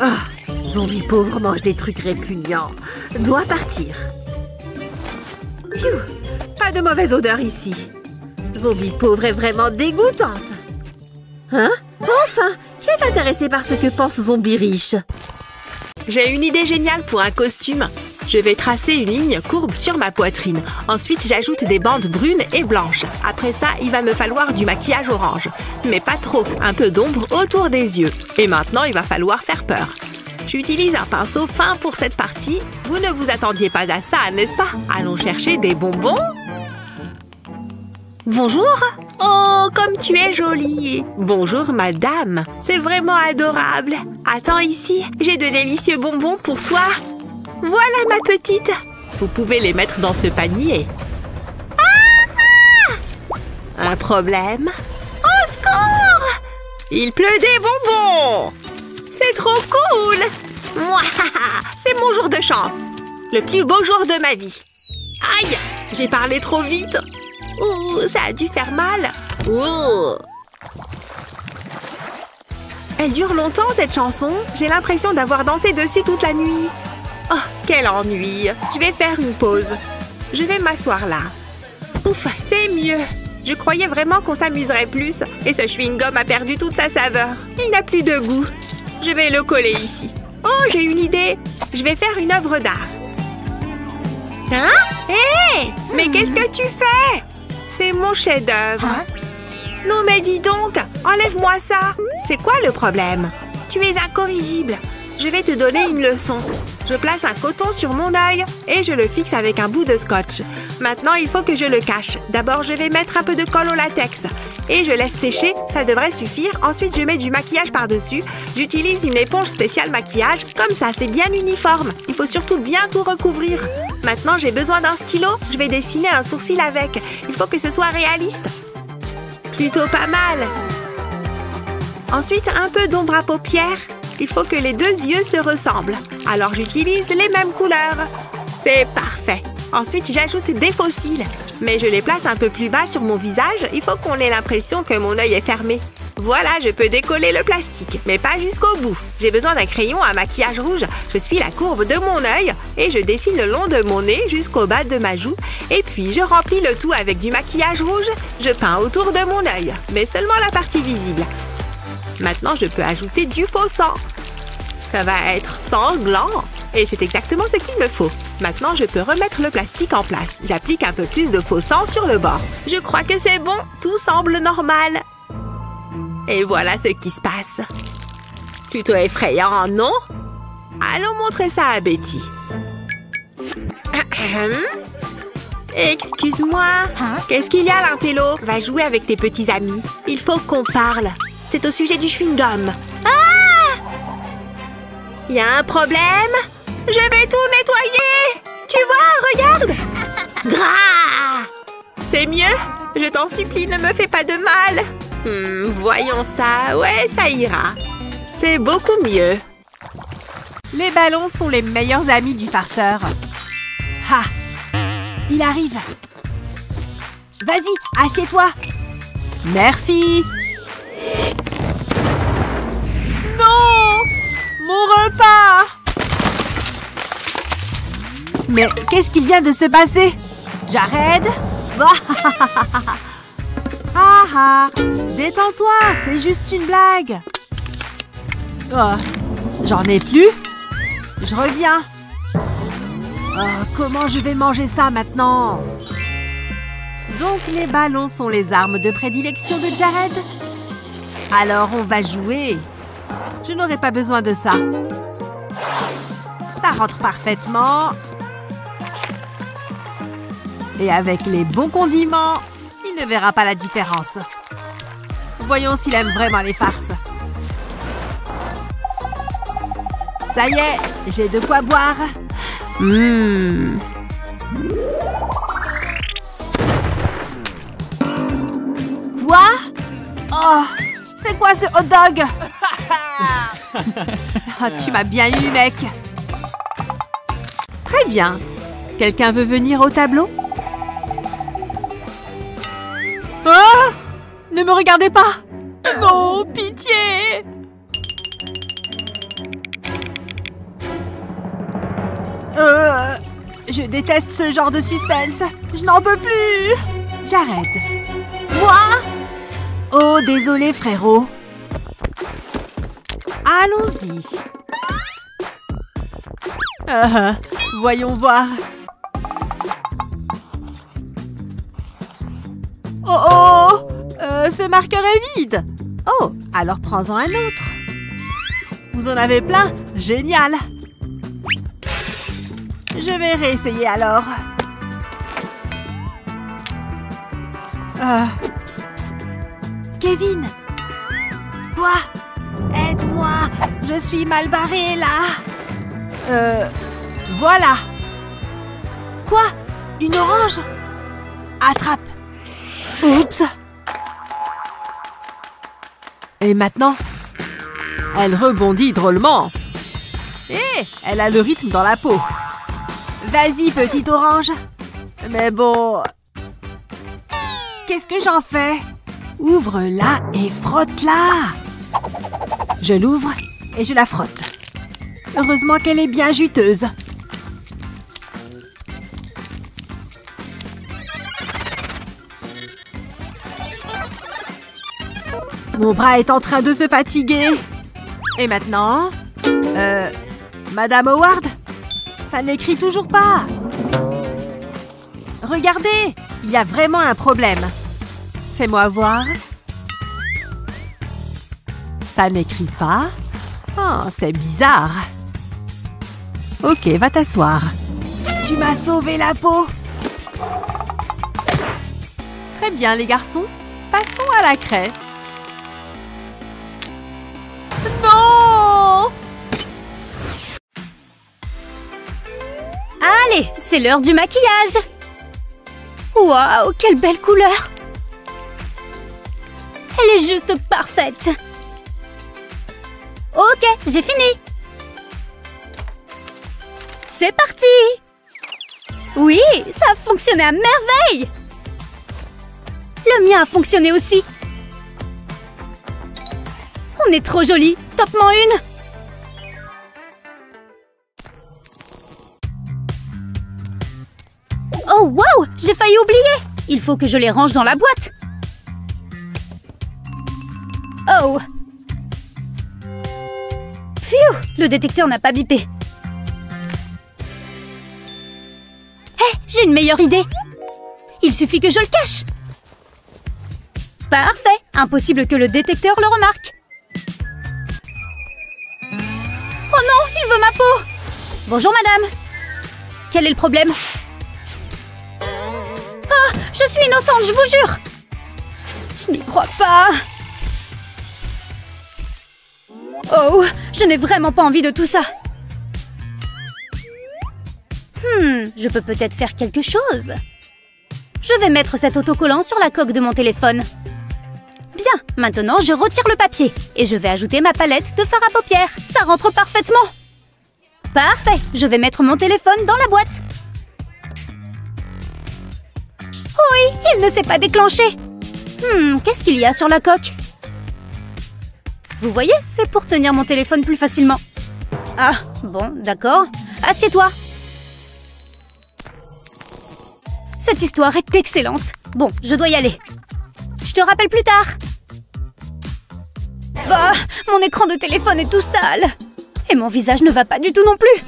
Ah! Zombie pauvre mange des trucs répugnants. Doit partir. Phew! Pas de mauvaise odeur ici. Zombie pauvre est vraiment dégoûtante. Hein? Enfin! Qui est intéressé par ce que pense Zombie riche? J'ai une idée géniale pour un costume. Je vais tracer une ligne courbe sur ma poitrine. Ensuite, j'ajoute des bandes brunes et blanches. Après ça, il va me falloir du maquillage orange. Mais pas trop, un peu d'ombre autour des yeux. Et maintenant, il va falloir faire peur. J'utilise un pinceau fin pour cette partie. Vous ne vous attendiez pas à ça, n'est-ce pas? Allons chercher des bonbons. Bonjour. Oh, comme tu es jolie. Bonjour, madame. C'est vraiment adorable. Attends ici, j'ai de délicieux bonbons pour toi. Voilà, ma petite. Vous pouvez les mettre dans ce panier. Un problème? Au secours! Il pleut des bonbons. C'est trop cool. Moi, c'est mon jour de chance. Le plus beau jour de ma vie. Aïe, j'ai parlé trop vite. Ouh, ça a dû faire mal. Ouh. Elle dure longtemps, cette chanson. J'ai l'impression d'avoir dansé dessus toute la nuit. Oh, quel ennui. Je vais faire une pause. Je vais m'asseoir là. Ouf, c'est mieux. Je croyais vraiment qu'on s'amuserait plus. Et ce chewing-gum a perdu toute sa saveur. Il n'a plus de goût. Je vais le coller ici. Oh, j'ai une idée. Je vais faire une œuvre d'art. Hein? Hé! Mais qu'est-ce que tu fais? C'est mon chef-d'œuvre. Hein? Non, mais dis donc, enlève-moi ça. C'est quoi le problème? Tu es incorrigible. Je vais te donner une leçon. Je place un coton sur mon œil et je le fixe avec un bout de scotch. Maintenant, il faut que je le cache. D'abord, je vais mettre un peu de colle au latex. Et je laisse sécher, ça devrait suffire. Ensuite, je mets du maquillage par-dessus. J'utilise une éponge spéciale maquillage. Comme ça, c'est bien uniforme. Il faut surtout bien tout recouvrir. Maintenant, j'ai besoin d'un stylo. Je vais dessiner un sourcil avec. Il faut que ce soit réaliste. Plutôt pas mal. Ensuite, un peu d'ombre à paupières. Il faut que les deux yeux se ressemblent. Alors, j'utilise les mêmes couleurs. C'est parfait. Ensuite, j'ajoute des faux cils. Mais je les place un peu plus bas sur mon visage. Il faut qu'on ait l'impression que mon œil est fermé. Voilà, je peux décoller le plastique, mais pas jusqu'au bout. J'ai besoin d'un crayon à maquillage rouge. Je suis la courbe de mon œil et je dessine le long de mon nez jusqu'au bas de ma joue. Et puis, je remplis le tout avec du maquillage rouge. Je peins autour de mon œil, mais seulement la partie visible. Maintenant, je peux ajouter du faux sang. Ça va être sanglant. Et c'est exactement ce qu'il me faut. Maintenant, je peux remettre le plastique en place. J'applique un peu plus de faux sang sur le bord. Je crois que c'est bon. Tout semble normal. Et voilà ce qui se passe. Plutôt effrayant, non? Allons montrer ça à Betty. Excuse-moi. Qu'est-ce qu'il y a, l'intello? Va jouer avec tes petits amis. Il faut qu'on parle. C'est au sujet du chewing-gum. Ah! Il y a un problème? Je vais tout nettoyer. Tu vois, regarde. Gras! C'est mieux? Je t'en supplie, ne me fais pas de mal. Voyons ça. Ouais, ça ira. C'est beaucoup mieux. Les ballons sont les meilleurs amis du farceur. Ah! Il arrive. Vas-y, assieds-toi. Merci. Mon repas! Mais qu'est-ce qui vient de se passer? Jared? Ah ah! Détends-toi, c'est juste une blague. Oh, j'en ai plus? Je reviens. Oh, comment je vais manger ça maintenant? Donc les ballons sont les armes de prédilection de Jared? Alors on va jouer. Je n'aurai pas besoin de ça. Ça rentre parfaitement. Et avec les bons condiments, il ne verra pas la différence. Voyons s'il aime vraiment les farces. Ça y est, j'ai de quoi boire. Quoi? Oh, c'est quoi ce hot dog? Ah, tu m'as bien eu, mec. Très bien. Quelqu'un veut venir au tableau? Oh! Ne me regardez pas! Non, pitié! Je déteste ce genre de suspense. Je n'en peux plus. J'arrête. Moi? Oh, désolé, frérot. Allons-y. Voyons voir. Oh oh! Ce marqueur est vide. Oh, alors prends-en un autre. Vous en avez plein? Génial. Je vais réessayer alors. Psst, psst. Kevin! Quoi? Aide-moi! Je suis mal barrée là! Voilà! Quoi? Une orange? Attrape! Oups! Et maintenant? Elle rebondit drôlement. Et elle a le rythme dans la peau. Vas-y, petite orange. Mais bon... Qu'est-ce que j'en fais? Ouvre-la et frotte-la. Je l'ouvre et je la frotte. Heureusement qu'elle est bien juteuse. Mon bras est en train de se fatiguer. Et maintenant? Madame Howard? Ça n'écrit toujours pas. Regardez, il y a vraiment un problème. Fais-moi voir. Ça n'écrit pas. Oh, c'est bizarre. Ok, va t'asseoir. Tu m'as sauvé la peau. Très bien, les garçons. Passons à la craie. Non! Allez, c'est l'heure du maquillage. Waouh, quelle belle couleur! Elle est juste parfaite. Ok, j'ai fini. C'est parti! Oui, ça a fonctionné à merveille! Le mien a fonctionné aussi. On est trop jolis, top-moi une! Oh waouh, j'ai failli oublier! Il faut que je les range dans la boîte. Oh! Pfiou, le détecteur n'a pas bipé. Hé, j'ai une meilleure idée! Il suffit que je le cache! Parfait! Impossible que le détecteur le remarque. Oh non, il veut ma peau! Bonjour madame! Quel est le problème? Ah, je suis innocente, je vous jure! Je n'y crois pas! Oh, je n'ai vraiment pas envie de tout ça. Je peux peut-être faire quelque chose. Je vais mettre cet autocollant sur la coque de mon téléphone. Bien, maintenant je retire le papier et je vais ajouter ma palette de fard à paupières. Ça rentre parfaitement. Parfait, je vais mettre mon téléphone dans la boîte. Oui, il ne s'est pas déclenché. Qu'est-ce qu'il y a sur la coque? Vous voyez, c'est pour tenir mon téléphone plus facilement. Ah, bon, d'accord. Assieds-toi. Cette histoire est excellente. Bon, je dois y aller. Je te rappelle plus tard. Bah, mon écran de téléphone est tout sale. Et mon visage ne va pas du tout non plus.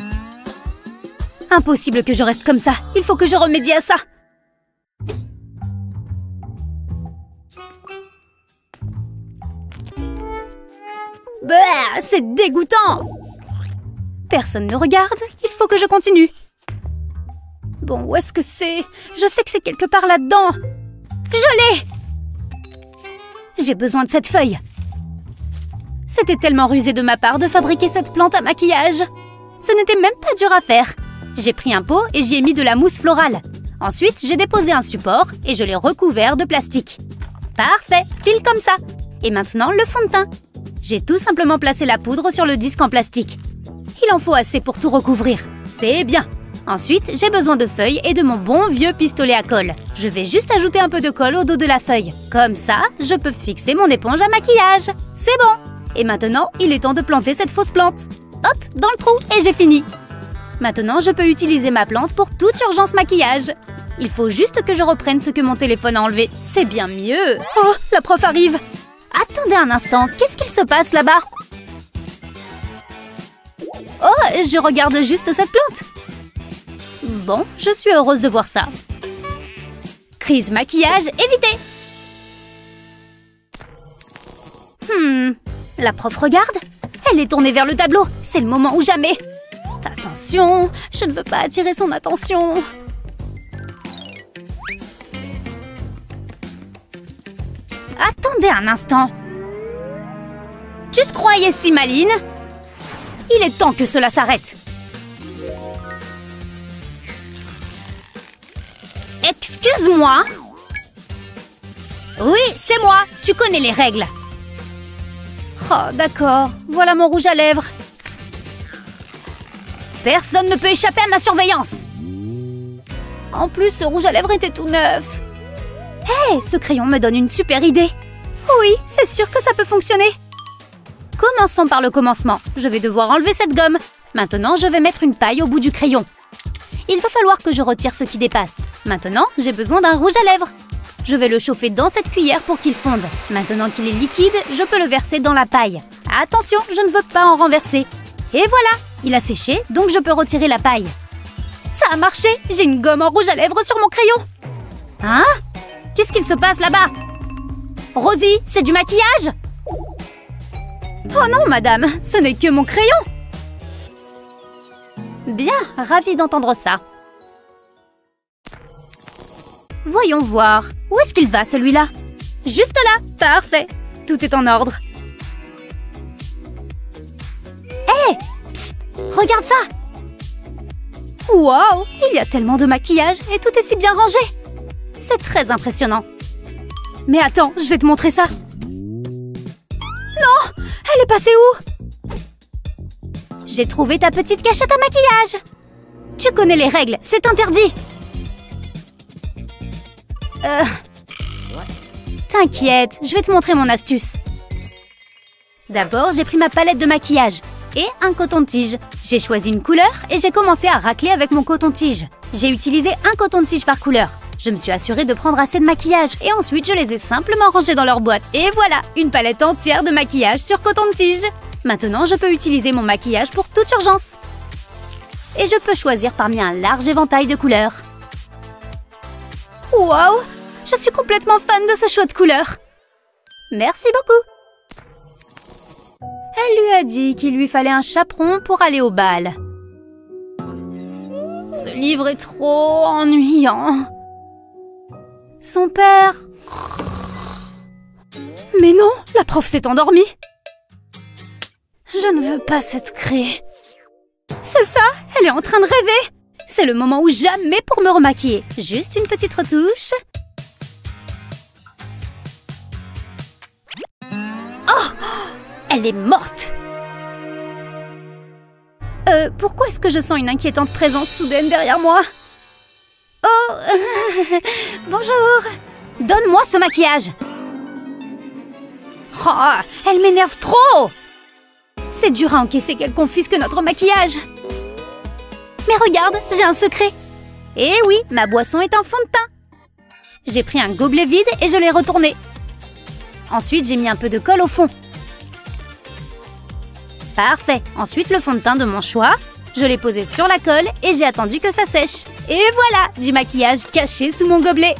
Impossible que je reste comme ça. Il faut que je remédie à ça. Bah, c'est dégoûtant. Personne ne regarde. Il faut que je continue. Bon, où est-ce que c'est? Je sais que c'est quelque part là-dedans. Je l'ai! J'ai besoin de cette feuille. C'était tellement rusé de ma part de fabriquer cette plante à maquillage. Ce n'était même pas dur à faire. J'ai pris un pot et j'y ai mis de la mousse florale. Ensuite, j'ai déposé un support et je l'ai recouvert de plastique. Parfait, pile comme ça. Et maintenant, le fond de teint. J'ai tout simplement placé la poudre sur le disque en plastique. Il en faut assez pour tout recouvrir. C'est bien. Ensuite, j'ai besoin de feuilles et de mon bon vieux pistolet à colle. Je vais juste ajouter un peu de colle au dos de la feuille. Comme ça, je peux fixer mon éponge à maquillage. C'est bon. Et maintenant, il est temps de planter cette fausse plante. Hop, dans le trou, et j'ai fini. Maintenant, je peux utiliser ma plante pour toute urgence maquillage. Il faut juste que je reprenne ce que mon téléphone a enlevé. C'est bien mieux. Oh, la prof arrive. Attendez un instant, qu'est-ce qu'il se passe là-bas? Oh, je regarde juste cette plante. Bon, je suis heureuse de voir ça. Crise maquillage évitée. La prof regarde. Elle est tournée vers le tableau. C'est le moment ou jamais. Attention, je ne veux pas attirer son attention. Attendez un instant. Tu te croyais si maline? Il est temps que cela s'arrête. Excuse-moi. Oui, c'est moi. Tu connais les règles. Oh, d'accord. Voilà mon rouge à lèvres. Personne ne peut échapper à ma surveillance. En plus, ce rouge à lèvres était tout neuf. Hé, ce crayon me donne une super idée. Oui, c'est sûr que ça peut fonctionner. Commençons par le commencement. Je vais devoir enlever cette gomme. Maintenant, je vais mettre une paille au bout du crayon. Il va falloir que je retire ce qui dépasse. Maintenant, j'ai besoin d'un rouge à lèvres. Je vais le chauffer dans cette cuillère pour qu'il fonde. Maintenant qu'il est liquide, je peux le verser dans la paille. Attention, je ne veux pas en renverser. Et voilà, il a séché, donc je peux retirer la paille. Ça a marché, j'ai une gomme en rouge à lèvres sur mon crayon. Hein? Qu'est-ce qu'il se passe là-bas? Rosie, c'est du maquillage? Oh non, madame, ce n'est que mon crayon. Bien, ravie d'entendre ça. Voyons voir. Où est-ce qu'il va, celui-là? Juste là. Parfait. Tout est en ordre. Hé! Psst! Regarde ça! Waouh! Il y a tellement de maquillage et tout est si bien rangé. C'est très impressionnant. Mais attends, je vais te montrer ça. Non! Elle est passée où? J'ai trouvé ta petite cachette à maquillage. Tu connais les règles, c'est interdit. T'inquiète, je vais te montrer mon astuce. D'abord, j'ai pris ma palette de maquillage et un coton-tige. J'ai choisi une couleur et j'ai commencé à racler avec mon coton-tige. J'ai utilisé un coton-tige par couleur. Je me suis assurée de prendre assez de maquillage et ensuite je les ai simplement rangés dans leur boîte. Et voilà, une palette entière de maquillage sur coton-tige. Maintenant, je peux utiliser mon maquillage pour toute urgence. Et je peux choisir parmi un large éventail de couleurs. Waouh! Je suis complètement fan de ce choix de couleurs. Merci beaucoup. Elle lui a dit qu'il lui fallait un chaperon pour aller au bal. Ce livre est trop ennuyant. Son père... Mais non, la prof s'est endormie. Je ne veux pas cette craie. C'est ça, elle est en train de rêver. C'est le moment ou jamais pour me remaquiller. Juste une petite retouche. Oh! Elle est morte. Pourquoi est-ce que je sens une inquiétante présence soudaine derrière moi? Oh! Bonjour. Donne-moi ce maquillage. Oh, elle m'énerve trop. C'est dur à encaisser qu'elle confisque notre maquillage. Mais regarde, j'ai un secret. Eh oui, ma boisson est un fond de teint. J'ai pris un gobelet vide et je l'ai retourné. Ensuite, j'ai mis un peu de colle au fond. Parfait. Ensuite, le fond de teint de mon choix. Je l'ai posé sur la colle et j'ai attendu que ça sèche. Et voilà, du maquillage caché sous mon gobelet.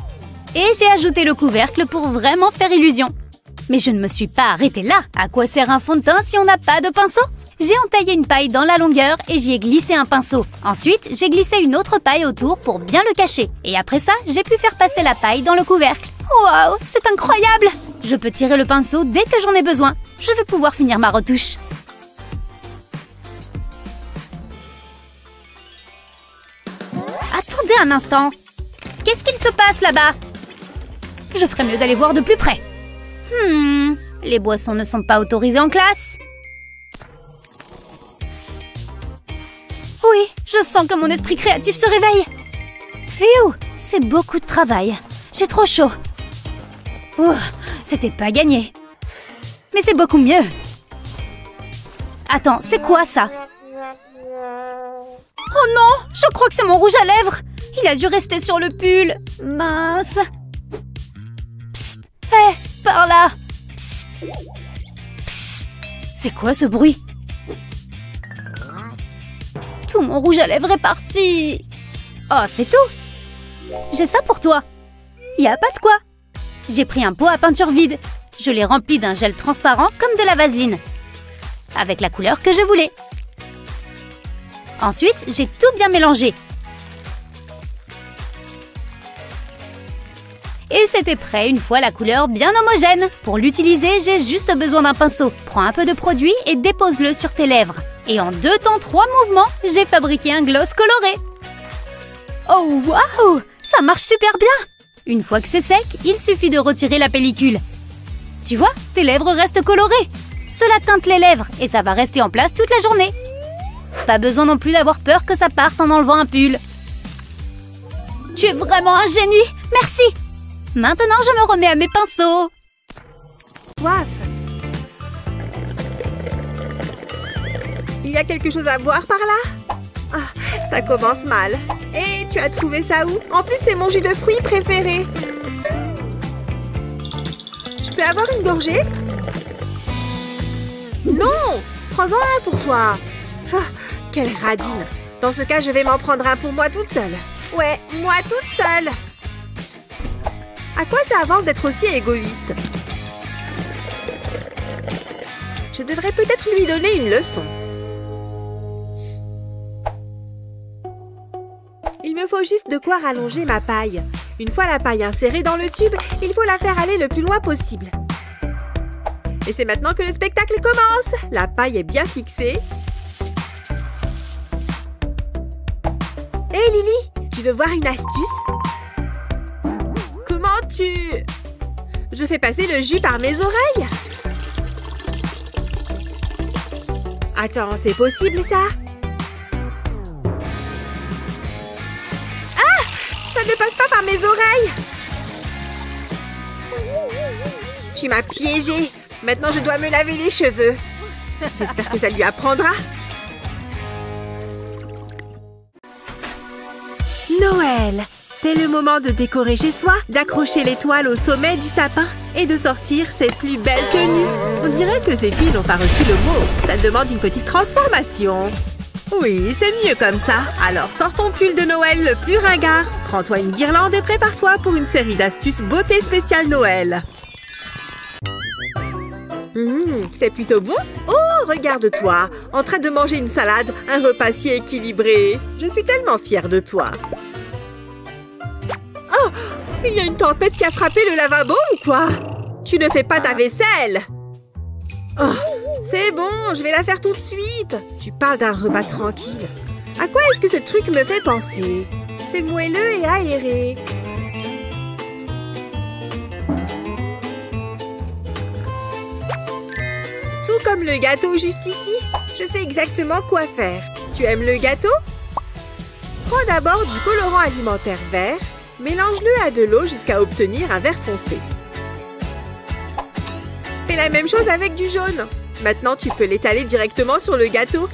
Et j'ai ajouté le couvercle pour vraiment faire illusion. Mais je ne me suis pas arrêtée là. À quoi sert un fond de teint si on n'a pas de pinceau? J'ai entaillé une paille dans la longueur et j'y ai glissé un pinceau. Ensuite, j'ai glissé une autre paille autour pour bien le cacher. Et après ça, j'ai pu faire passer la paille dans le couvercle. Waouh, c'est incroyable! Je peux tirer le pinceau dès que j'en ai besoin. Je vais pouvoir finir ma retouche. Attendez un instant. Qu'est-ce qu'il se passe là-bas? Je ferais mieux d'aller voir de plus près. Les boissons ne sont pas autorisées en classe. Oui, je sens que mon esprit créatif se réveille. Pfiou, c'est beaucoup de travail. J'ai trop chaud. C'était pas gagné. Mais c'est beaucoup mieux. Attends, c'est quoi ça? Oh non, je crois que c'est mon rouge à lèvres. Il a dû rester sur le pull. Mince. Psst, hé, par là. Psst. Psst. C'est quoi ce bruit? Tout mon rouge à lèvres est parti. Oh, c'est tout. J'ai ça pour toi. Y a pas de quoi. J'ai pris un pot à peinture vide. Je l'ai rempli d'un gel transparent comme de la vaseline. Avec la couleur que je voulais. Ensuite, j'ai tout bien mélangé. Et c'était prêt une fois la couleur bien homogène. Pour l'utiliser, j'ai juste besoin d'un pinceau. Prends un peu de produit et dépose-le sur tes lèvres. Et en 2 temps 3 mouvements, j'ai fabriqué un gloss coloré. Oh waouh, ça marche super bien. Une fois que c'est sec, il suffit de retirer la pellicule. Tu vois, tes lèvres restent colorées. Cela teinte les lèvres et ça va rester en place toute la journée. Pas besoin non plus d'avoir peur que ça parte en enlevant un pull. Tu es vraiment un génie, merci. Maintenant, je me remets à mes pinceaux. Soif. Il y a quelque chose à boire par là? Ah, ça commence mal. Et tu as trouvé ça où? En plus, c'est mon jus de fruits préféré. Je peux avoir une gorgée? Non! Prends-en un pour toi. Quelle radine. Dans ce cas, je vais m'en prendre un pour moi toute seule. Ouais, moi toute seule. À quoi ça avance d'être aussi égoïste? Je devrais peut-être lui donner une leçon. Il me faut juste de quoi rallonger ma paille. Une fois la paille insérée dans le tube, il faut la faire aller le plus loin possible. Et c'est maintenant que le spectacle commence. La paille est bien fixée. Hé Lily, tu veux voir une astuce? Comment tu... Je fais passer le jus par mes oreilles. Attends, c'est possible ça? Ah! Ça ne passe pas par mes oreilles. Tu m'as piégée. Maintenant, je dois me laver les cheveux. J'espère que ça lui apprendra. Noël! C'est le moment de décorer chez soi, d'accrocher l'étoile au sommet du sapin et de sortir ses plus belles tenues. On dirait que ces filles n'ont pas reçu le mot. Ça demande une petite transformation. Oui, c'est mieux comme ça. Alors sors ton pull de Noël le plus ringard. Prends-toi une guirlande et prépare-toi pour une série d'astuces beauté spéciale Noël. C'est plutôt bon. Oh, regarde-toi, en train de manger une salade, un repas si équilibré. Je suis tellement fière de toi. Oh, il y a une tempête qui a frappé le lavabo ou quoi? Tu ne fais pas ta vaisselle. Oh, c'est bon, je vais la faire tout de suite. Tu parles d'un repas tranquille. À quoi est-ce que ce truc me fait penser? C'est moelleux et aéré. Tout comme le gâteau juste ici. Je sais exactement quoi faire. Tu aimes le gâteau? Prends d'abord du colorant alimentaire vert. Mélange-le à de l'eau jusqu'à obtenir un vert foncé. Fais la même chose avec du jaune. Maintenant, tu peux l'étaler directement sur le gâteau.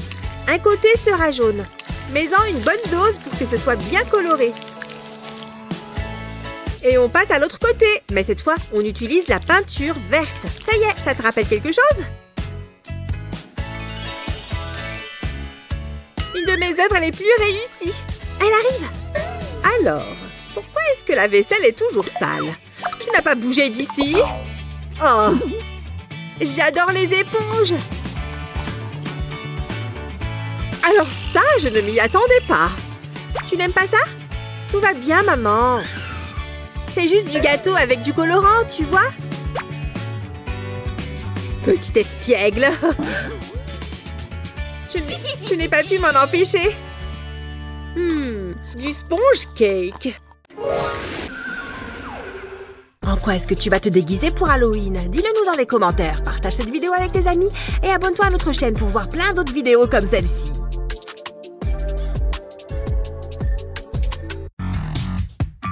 Un côté sera jaune. Mets-en une bonne dose pour que ce soit bien coloré. Et on passe à l'autre côté. Mais cette fois, on utilise la peinture verte. Ça y est, ça te rappelle quelque chose? Une de mes œuvres les plus réussies. Elle arrive. Alors, pourquoi est-ce que la vaisselle est toujours sale? Tu n'as pas bougé d'ici? Oh, j'adore les éponges. Alors ça, je ne m'y attendais pas. Tu n'aimes pas ça? Tout va bien, maman. C'est juste du gâteau avec du colorant, tu vois? Petit espiègle. Je n'ai pas pu m'en empêcher. Du sponge cake. En quoi est-ce que tu vas te déguiser pour Halloween? Dis-le nous dans les commentaires. Partage cette vidéo avec tes amis et abonne-toi à notre chaîne pour voir plein d'autres vidéos comme celle-ci.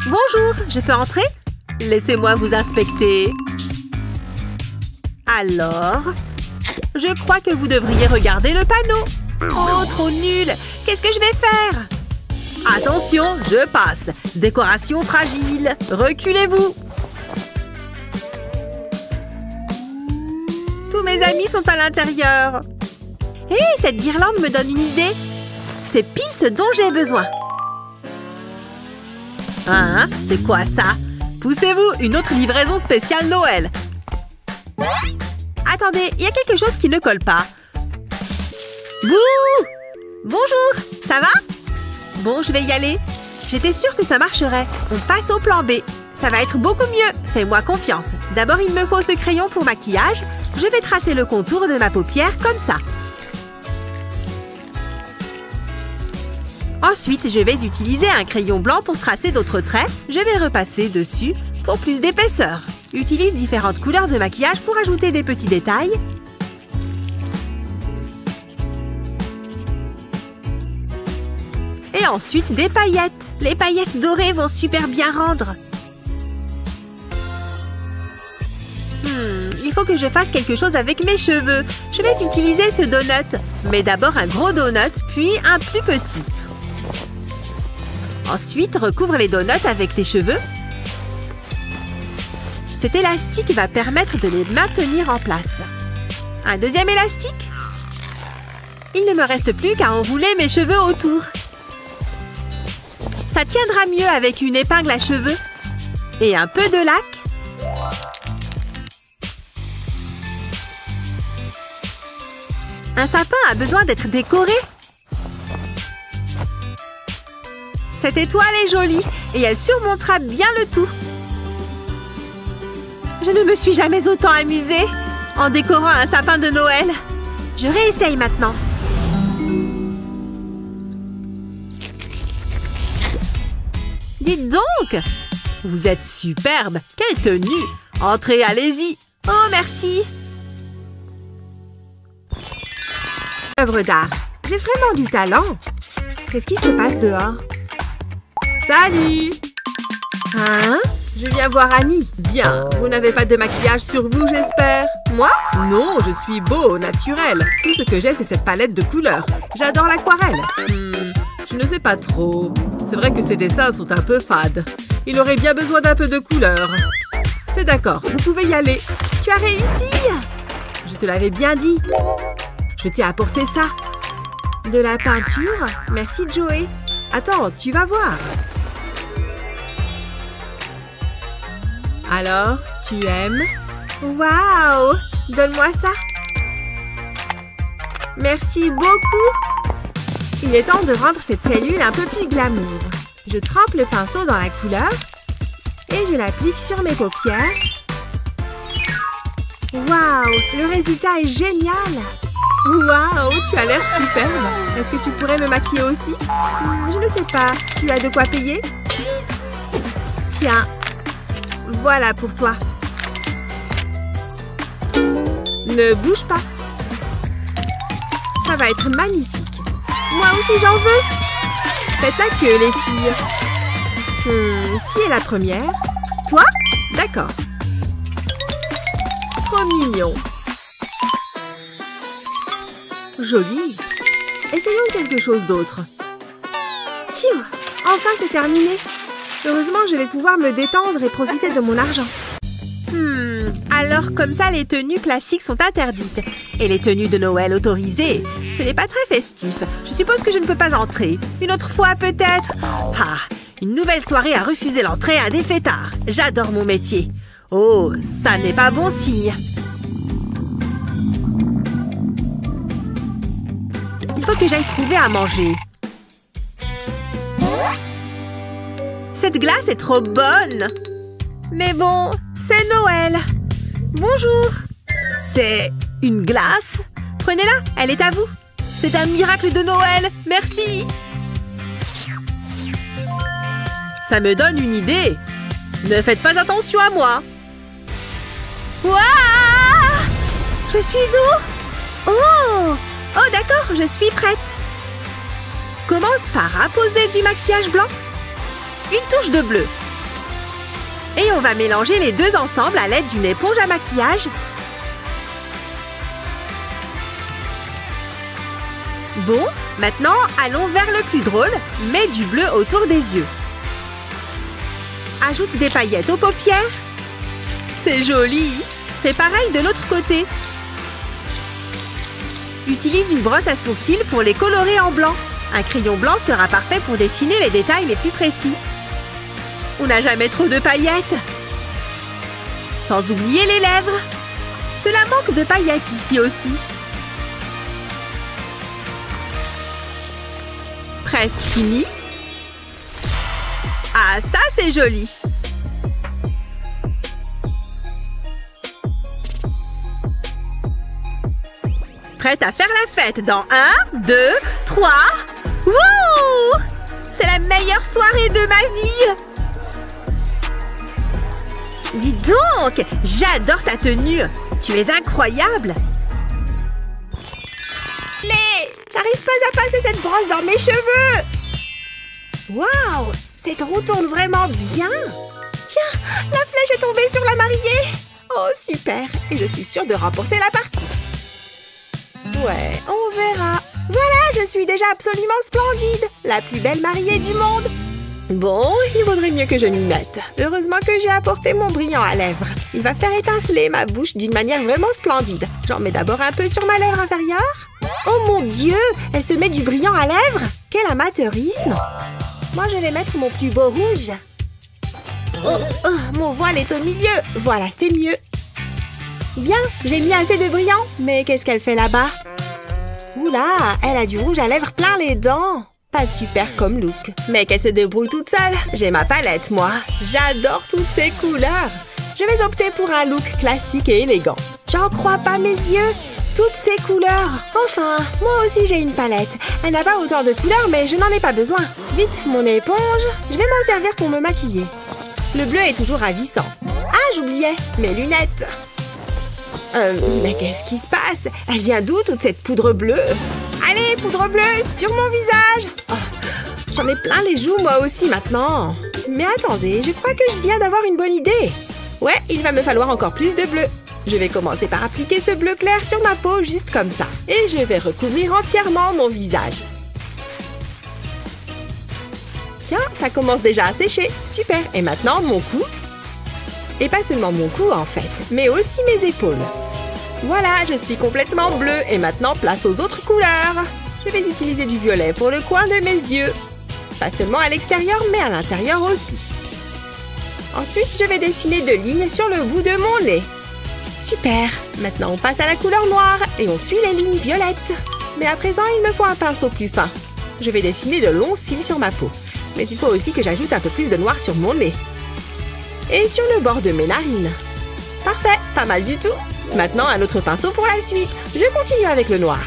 Bonjour, je peux entrer? Laissez-moi vous inspecter. Alors, je crois que vous devriez regarder le panneau. Oh, trop nul! Qu'est-ce que je vais faire? Attention, je passe. Décoration fragile. Reculez-vous. Tous mes amis sont à l'intérieur. Hé, cette guirlande me donne une idée. C'est pile ce dont j'ai besoin. Hein? C'est quoi ça? Poussez-vous, une autre livraison spéciale Noël. Attendez, il y a quelque chose qui ne colle pas. Bouh! Bonjour, ça va? Bon, je vais y aller. J'étais sûre que ça marcherait. On passe au plan B. Ça va être beaucoup mieux. Fais-moi confiance. D'abord, il me faut ce crayon pour maquillage. Je vais tracer le contour de ma paupière comme ça. Ensuite, je vais utiliser un crayon blanc pour tracer d'autres traits. Je vais repasser dessus pour plus d'épaisseur. Utilise différentes couleurs de maquillage pour ajouter des petits détails. Et ensuite, des paillettes. Les paillettes dorées vont super bien rendre. Il faut que je fasse quelque chose avec mes cheveux. Je vais utiliser ce donut. Mais d'abord un gros donut, puis un plus petit. Ensuite, recouvre les donuts avec tes cheveux. Cet élastique va permettre de les maintenir en place. Un deuxième élastique. Il ne me reste plus qu'à enrouler mes cheveux autour. Ça tiendra mieux avec une épingle à cheveux. Et un peu de lac. Un sapin a besoin d'être décoré. Cette étoile est jolie et elle surmontera bien le tout. Je ne me suis jamais autant amusée en décorant un sapin de Noël. Je réessaye maintenant. Dites donc! Vous êtes superbe! Quelle tenue! Entrez, allez-y! Oh, merci! Œuvre d'art. J'ai vraiment du talent. Qu'est-ce qui se passe dehors? Salut! Hein? Je viens voir Annie. Bien, vous n'avez pas de maquillage sur vous, j'espère? Moi? Non, je suis beau, naturel. Tout ce que j'ai, c'est cette palette de couleurs. J'adore l'aquarelle. Je ne sais pas trop. C'est vrai que ces dessins sont un peu fades. Il aurait bien besoin d'un peu de couleur. C'est d'accord, vous pouvez y aller. Tu as réussi! Je te l'avais bien dit. Je t'ai apporté ça. De la peinture? Merci, Joey. Attends, tu vas voir. Alors, tu aimes? Waouh! Donne-moi ça. Merci beaucoup. Il est temps de rendre cette cellule un peu plus glamour. Je trempe le pinceau dans la couleur et je l'applique sur mes paupières. Waouh! Le résultat est génial! Waouh! Tu as l'air superbe! Est-ce que tu pourrais me maquiller aussi? Je ne sais pas. Tu as de quoi payer? Tiens. Voilà pour toi. Ne bouge pas. Ça va être magnifique. Moi aussi, j'en veux. Faites la queue, les filles. Qui est la première? Toi? D'accord. Trop mignon. Joli. Essayons quelque chose d'autre. Phew, enfin c'est terminé. Heureusement, je vais pouvoir me détendre et profiter de mon argent. Alors comme ça, les tenues classiques sont interdites. Et les tenues de Noël autorisées. Ce n'est pas très festif. Je suppose que je ne peux pas entrer. Une autre fois peut-être. Ah, une nouvelle soirée a refusé l'entrée à des fêtards. J'adore mon métier. Oh, ça n'est pas bon signe. Il faut que j'aille trouver à manger. Cette glace est trop bonne. Mais bon, c'est Noël. Bonjour. C'est une glace? Prenez-la, elle est à vous. C'est un miracle de Noël. Merci. Ça me donne une idée. Ne faites pas attention à moi. Waouh! Je suis où? Oh! Oh d'accord, je suis prête. Commence par apposer du maquillage blanc. Une touche de bleu. Et on va mélanger les deux ensemble à l'aide d'une éponge à maquillage. Bon, maintenant, allons vers le plus drôle. Mets du bleu autour des yeux. Ajoute des paillettes aux paupières. C'est joli. Fais pareil de l'autre côté. Utilise une brosse à sourcils pour les colorer en blanc. Un crayon blanc sera parfait pour dessiner les détails les plus précis. On n'a jamais trop de paillettes. Sans oublier les lèvres. Cela manque de paillettes ici aussi. Presque fini. Ah, ça c'est joli. Prête à faire la fête dans 1, 2, 3. Wouh! C'est la meilleure soirée de ma vie! Dis donc, j'adore ta tenue. Tu es incroyable. J'arrive pas à passer cette brosse dans mes cheveux. Waouh, cette roue tourne vraiment bien. Tiens, la flèche est tombée sur la mariée. Oh, super. Et je suis sûre de remporter la partie. Ouais, on verra. Voilà, je suis déjà absolument splendide. La plus belle mariée du monde. Bon, il vaudrait mieux que je m'y mette. Heureusement que j'ai apporté mon brillant à lèvres. Il va faire étinceler ma bouche d'une manière vraiment splendide. J'en mets d'abord un peu sur ma lèvre inférieure. Oh mon Dieu, elle se met du brillant à lèvres. Quel amateurisme. Moi, je vais mettre mon plus beau rouge. Oh, mon voile est au milieu. Voilà, c'est mieux. Bien, j'ai mis assez de brillant. Mais qu'est-ce qu'elle fait là-bas? Oula, elle a du rouge à lèvres plein les dents. Pas super comme look. Mais qu'elle se débrouille toute seule. J'ai ma palette, moi. J'adore toutes ces couleurs. Je vais opter pour un look classique et élégant. J'en crois pas mes yeux. Toutes ces couleurs. Enfin, moi aussi j'ai une palette. Elle n'a pas autant de couleurs, mais je n'en ai pas besoin. Vite, mon éponge. Je vais m'en servir pour me maquiller. Le bleu est toujours ravissant. Ah, j'oubliais. Mes lunettes. Mais qu'est-ce qui se passe? Elle vient d'où, toute cette poudre bleue? Allez, poudre bleue, sur mon visage! Oh, j'en ai plein les joues, moi aussi, maintenant. Mais attendez, je crois que je viens d'avoir une bonne idée. Ouais, il va me falloir encore plus de bleu. Je vais commencer par appliquer ce bleu clair sur ma peau, juste comme ça. Et je vais recouvrir entièrement mon visage. Tiens, ça commence déjà à sécher. Super. Et maintenant, mon cou. Et pas seulement mon cou, en fait, mais aussi mes épaules. Voilà, je suis complètement bleue. Et maintenant, place aux autres couleurs. Je vais utiliser du violet pour le coin de mes yeux. Pas seulement à l'extérieur, mais à l'intérieur aussi. Ensuite, je vais dessiner 2 lignes sur le bout de mon nez. Super. Maintenant, on passe à la couleur noire et on suit les lignes violettes. Mais à présent, il me faut un pinceau plus fin. Je vais dessiner de longs cils sur ma peau. Mais il faut aussi que j'ajoute un peu plus de noir sur mon nez. Et sur le bord de mes narines. Parfait, pas mal du tout. Maintenant, un autre pinceau pour la suite. Je continue avec le noir.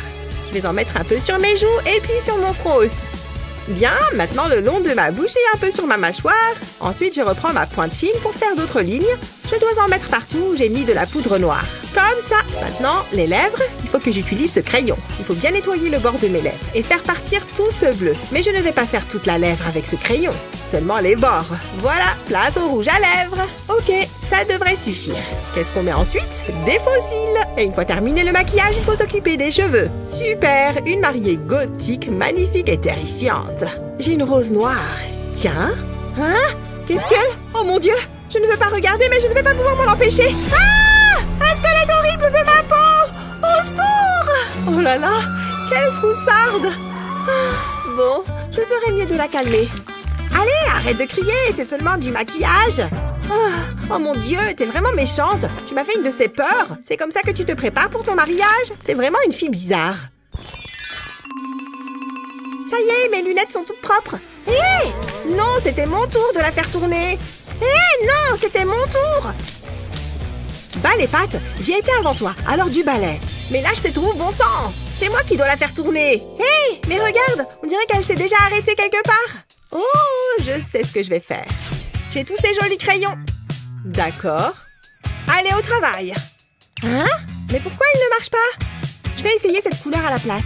Je vais en mettre un peu sur mes joues et puis sur mon front aussi. Bien, maintenant le long de ma bouche et un peu sur ma mâchoire. Ensuite, je reprends ma pointe fine pour faire d'autres lignes. Je dois en mettre partout où j'ai mis de la poudre noire. Comme ça. Maintenant, les lèvres, il faut que j'utilise ce crayon. Il faut bien nettoyer le bord de mes lèvres et faire partir tout ce bleu. Mais je ne vais pas faire toute la lèvre avec ce crayon. Seulement les bords. Voilà, place au rouge à lèvres. Ok, ça devrait suffire. Qu'est-ce qu'on met ensuite? Des faux cils. Et une fois terminé le maquillage, il faut s'occuper des cheveux. Super, une mariée gothique, magnifique et terrifiante. J'ai une rose noire. Tiens. Hein? Qu'est-ce que... Oh mon Dieu! Je ne veux pas regarder, mais je ne vais pas pouvoir m'en empêcher. Ah! Un squelette horrible fait ma peau! Au secours! Oh là là! Quelle froussarde! Ah, bon, je ferais mieux de la calmer. Allez, arrête de crier, c'est seulement du maquillage. Oh mon Dieu, t'es vraiment méchante. Tu m'as fait une de ces peurs. C'est comme ça que tu te prépares pour ton mariage? T'es vraiment une fille bizarre. Ça y est, mes lunettes sont toutes propres. Hé! Non, c'était mon tour de la faire tourner. Hé, non, c'était mon tour. Bah les pattes, j'y ai été avant toi, alors du balai. Mais là, c'est trop bon sang. C'est moi qui dois la faire tourner. Hé, mais regarde, on dirait qu'elle s'est déjà arrêtée quelque part. Oh, je sais ce que je vais faire. J'ai tous ces jolis crayons. D'accord. Allez, au travail. Hein? Mais pourquoi il ne marche pas? Je vais essayer cette couleur à la place.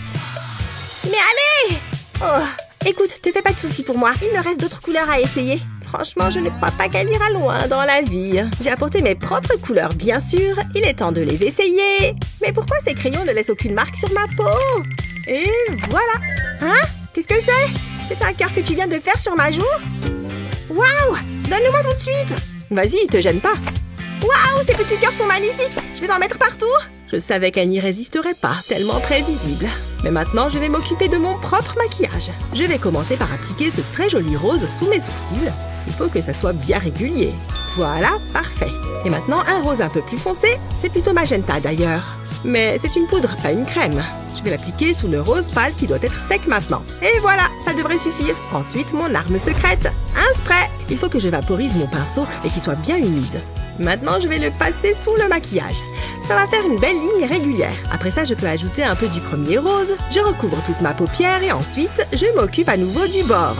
Mais allez! Oh, écoute, te fais pas de soucis pour moi. Il me reste d'autres couleurs à essayer. Franchement, je ne crois pas qu'elle ira loin dans la vie. J'ai apporté mes propres couleurs, bien sûr. Il est temps de les essayer. Mais pourquoi ces crayons ne laissent aucune marque sur ma peau? Et voilà. Hein? Qu'est-ce que c'est? C'est un cœur que tu viens de faire sur ma joue? Waouh! Donne-le-moi tout de suite! Vas-y, te gêne pas. Waouh! Ces petits cœurs sont magnifiques! Je vais en mettre partout! Je savais qu'elle n'y résisterait pas, tellement prévisible. Mais maintenant, je vais m'occuper de mon propre maquillage. Je vais commencer par appliquer ce très joli rose sous mes sourcils. Il faut que ça soit bien régulier. Voilà, parfait. Et maintenant, un rose un peu plus foncé. C'est plutôt magenta d'ailleurs. Mais c'est une poudre, pas une crème. Je vais l'appliquer sous le rose pâle qui doit être sec maintenant. Et voilà, ça devrait suffire. Ensuite, mon arme secrète, un spray. Il faut que je vaporise mon pinceau et qu'il soit bien humide. Maintenant, je vais le passer sous le maquillage. Ça va faire une belle ligne régulière. Après ça, je peux ajouter un peu du premier rose. Je recouvre toute ma paupière et ensuite, je m'occupe à nouveau du bord.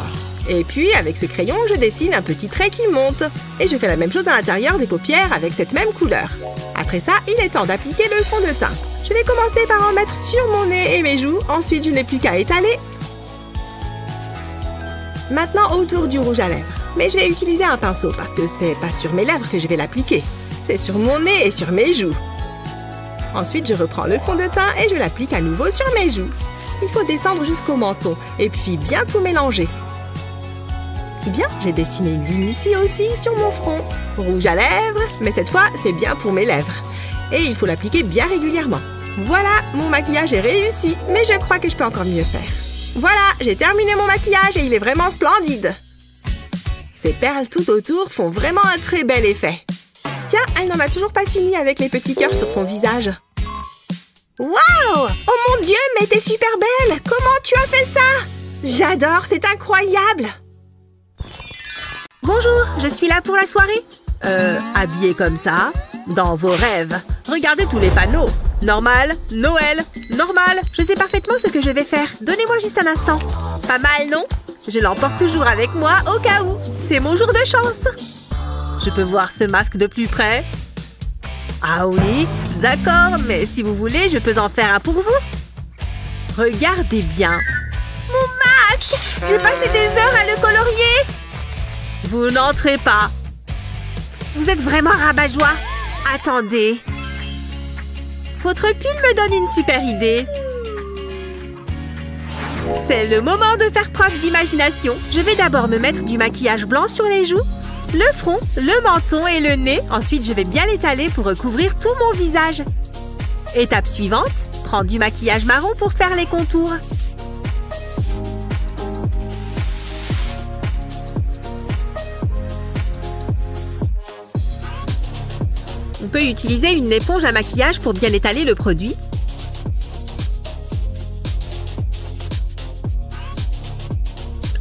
Et puis, avec ce crayon, je dessine un petit trait qui monte. Et je fais la même chose à l'intérieur des paupières avec cette même couleur. Après ça, il est temps d'appliquer le fond de teint. Je vais commencer par en mettre sur mon nez et mes joues. Ensuite, je n'ai plus qu'à étaler. Maintenant, autour du rouge à lèvres. Mais je vais utiliser un pinceau parce que c'est pas sur mes lèvres que je vais l'appliquer. C'est sur mon nez et sur mes joues. Ensuite, je reprends le fond de teint et je l'applique à nouveau sur mes joues. Il faut descendre jusqu'au menton et puis bien tout mélanger. Bien, j'ai dessiné une ligne ici aussi sur mon front. Rouge à lèvres, mais cette fois, c'est bien pour mes lèvres. Et il faut l'appliquer bien régulièrement. Voilà, mon maquillage est réussi, mais je crois que je peux encore mieux faire. Voilà, j'ai terminé mon maquillage et il est vraiment splendide. Ces perles tout autour font vraiment un très bel effet. Tiens, elle n'en a toujours pas fini avec les petits cœurs sur son visage. Waouh! Oh mon Dieu, mais t'es super belle! Comment tu as fait ça? J'adore, c'est incroyable! Bonjour, je suis là pour la soirée. Habillée comme ça, dans vos rêves. Regardez tous les panneaux. Normal, Noël, normal. Je sais parfaitement ce que je vais faire. Donnez-moi juste un instant. Pas mal, non? Je l'emporte toujours avec moi au cas où. C'est mon jour de chance. Je peux voir ce masque de plus près? Ah oui, d'accord, mais si vous voulez, je peux en faire un pour vous. Regardez bien. Mon masque! J'ai passé des heures à le colorier. Vous n'entrez pas. Vous êtes vraiment rabat-joie. Attendez. Votre pull me donne une super idée. C'est le moment de faire preuve d'imagination. Je vais d'abord me mettre du maquillage blanc sur les joues, le front, le menton et le nez. Ensuite, je vais bien l'étaler pour recouvrir tout mon visage. Étape suivante, prendre du maquillage marron pour faire les contours. On peut utiliser une éponge à maquillage pour bien étaler le produit.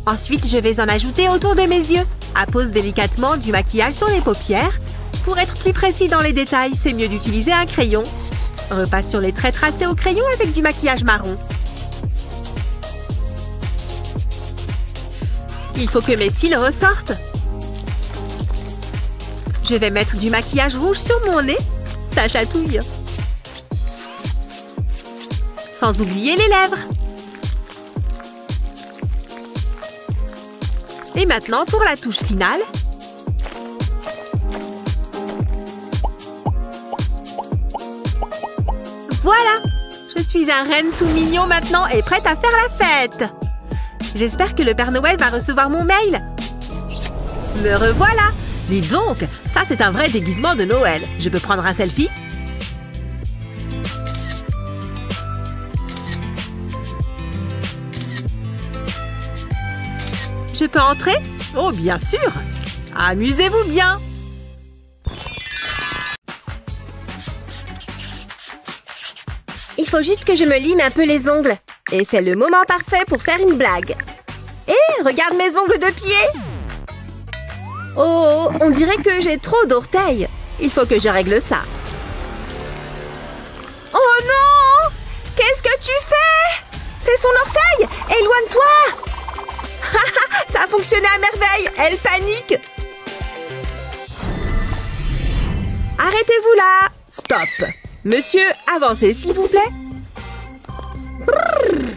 Ensuite, je vais en ajouter autour de mes yeux. Appose délicatement du maquillage sur les paupières. Pour être plus précis dans les détails, c'est mieux d'utiliser un crayon. Repasse sur les traits tracés au crayon avec du maquillage marron. Il faut que mes cils ressortent. Je vais mettre du maquillage rouge sur mon nez. Ça chatouille. Sans oublier les lèvres. Et maintenant, pour la touche finale, voilà! Je suis un renne tout mignon maintenant et prête à faire la fête! J'espère que le Père Noël va recevoir mon mail. Me revoilà! Dis donc, ça c'est un vrai déguisement de Noël. Je peux prendre un selfie? Je peux entrer? Oh, bien sûr! Amusez-vous bien! Il faut juste que je me lime un peu les ongles. Et c'est le moment parfait pour faire une blague. Hé, regarde mes ongles de pied! Oh, on dirait que j'ai trop d'orteils. Il faut que je règle ça. Oh non! Qu'est-ce que tu fais? C'est son orteil! Éloigne-toi! Ça a fonctionné à merveille! Elle panique! Arrêtez-vous là! Stop! Monsieur, avancez s'il vous plaît. Brrr.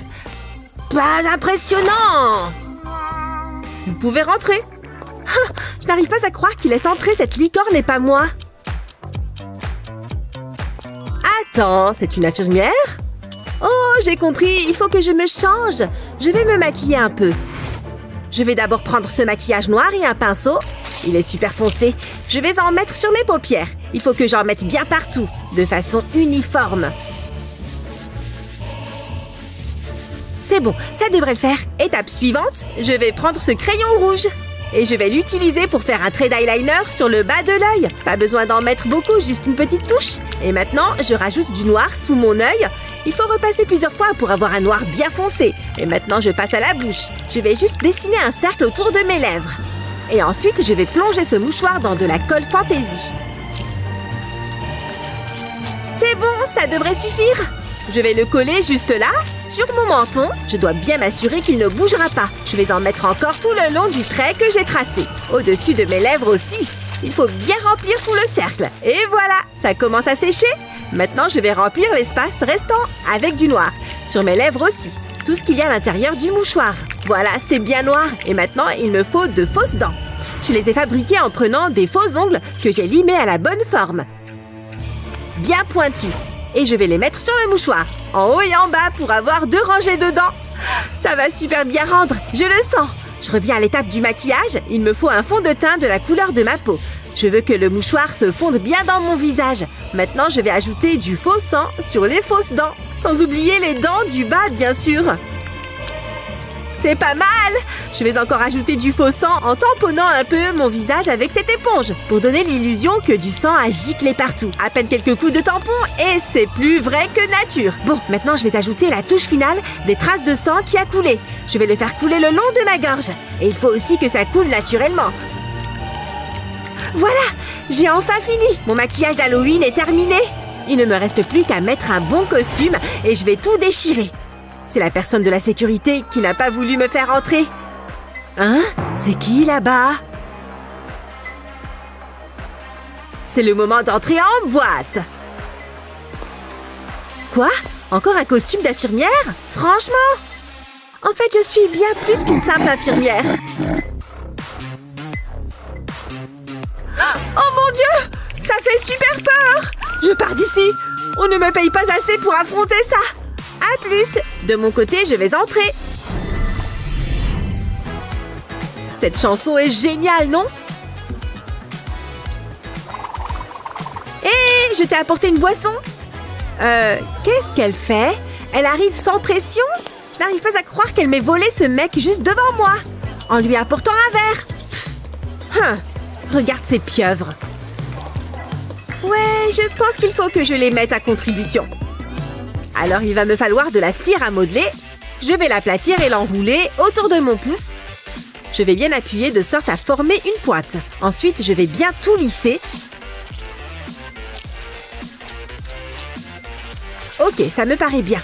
Pas impressionnant! Vous pouvez rentrer. Ah, je n'arrive pas à croire qu'il laisse entrer cette licorne et pas moi. Attends, c'est une infirmière? Oh, j'ai compris, il faut que je me change. Je vais me maquiller un peu. Je vais d'abord prendre ce maquillage noir et un pinceau. Il est super foncé. Je vais en mettre sur mes paupières. Il faut que j'en mette bien partout, de façon uniforme. C'est bon, ça devrait le faire. Étape suivante, je vais prendre ce crayon rouge. Et je vais l'utiliser pour faire un trait d'eyeliner sur le bas de l'œil. Pas besoin d'en mettre beaucoup, juste une petite touche. Et maintenant, je rajoute du noir sous mon œil. Il faut repasser plusieurs fois pour avoir un noir bien foncé. Et maintenant, je passe à la bouche. Je vais juste dessiner un cercle autour de mes lèvres. Et ensuite, je vais plonger ce mouchoir dans de la colle fantaisie. C'est bon, ça devrait suffire. Je vais le coller juste là, sur mon menton. Je dois bien m'assurer qu'il ne bougera pas. Je vais en mettre encore tout le long du trait que j'ai tracé. Au-dessus de mes lèvres aussi. Il faut bien remplir tout le cercle. Et voilà, ça commence à sécher. Maintenant, je vais remplir l'espace restant avec du noir. Sur mes lèvres aussi. Tout ce qu'il y a à l'intérieur du mouchoir. Voilà, c'est bien noir. Et maintenant, il me faut de fausses dents. Je les ai fabriquées en prenant des faux ongles que j'ai limés à la bonne forme. Bien pointus. Et je vais les mettre sur le mouchoir, en haut et en bas, pour avoir 2 rangées de dents. Ça va super bien rendre, je le sens. Je reviens à l'étape du maquillage. Il me faut un fond de teint de la couleur de ma peau. Je veux que le mouchoir se fonde bien dans mon visage. Maintenant, je vais ajouter du faux sang sur les fausses dents. Sans oublier les dents du bas, bien sûr. C'est pas mal! Je vais encore ajouter du faux sang en tamponnant un peu mon visage avec cette éponge pour donner l'illusion que du sang a giclé partout. À peine quelques coups de tampon et c'est plus vrai que nature. Bon, maintenant je vais ajouter la touche finale des traces de sang qui a coulé. Je vais le faire couler le long de ma gorge. Et il faut aussi que ça coule naturellement. Voilà! J'ai enfin fini! Mon maquillage d'Halloween est terminé. Il ne me reste plus qu'à mettre un bon costume et je vais tout déchirer. C'est la personne de la sécurité qui n'a pas voulu me faire entrer. Hein? C'est qui là-bas? C'est le moment d'entrer en boîte. Quoi? Encore un costume d'infirmière? Franchement? En fait, je suis bien plus qu'une simple infirmière. Oh mon Dieu! Ça fait super peur! Je pars d'ici. On ne me paye pas assez pour affronter ça. À plus! De mon côté, je vais entrer. Cette chanson est géniale, non? Hé, je t'ai apporté une boisson. Qu'est-ce qu'elle fait? Elle arrive sans pression? Je n'arrive pas à croire qu'elle m'ait volé ce mec juste devant moi, en lui apportant un verre. Regarde ces pieuvres. Ouais, je pense qu'il faut que je les mette à contribution. Alors, il va me falloir de la cire à modeler. Je vais l'aplatir et l'enrouler autour de mon pouce. Je vais bien appuyer de sorte à former une pointe. Ensuite, je vais bien tout lisser. Ok, ça me paraît bien.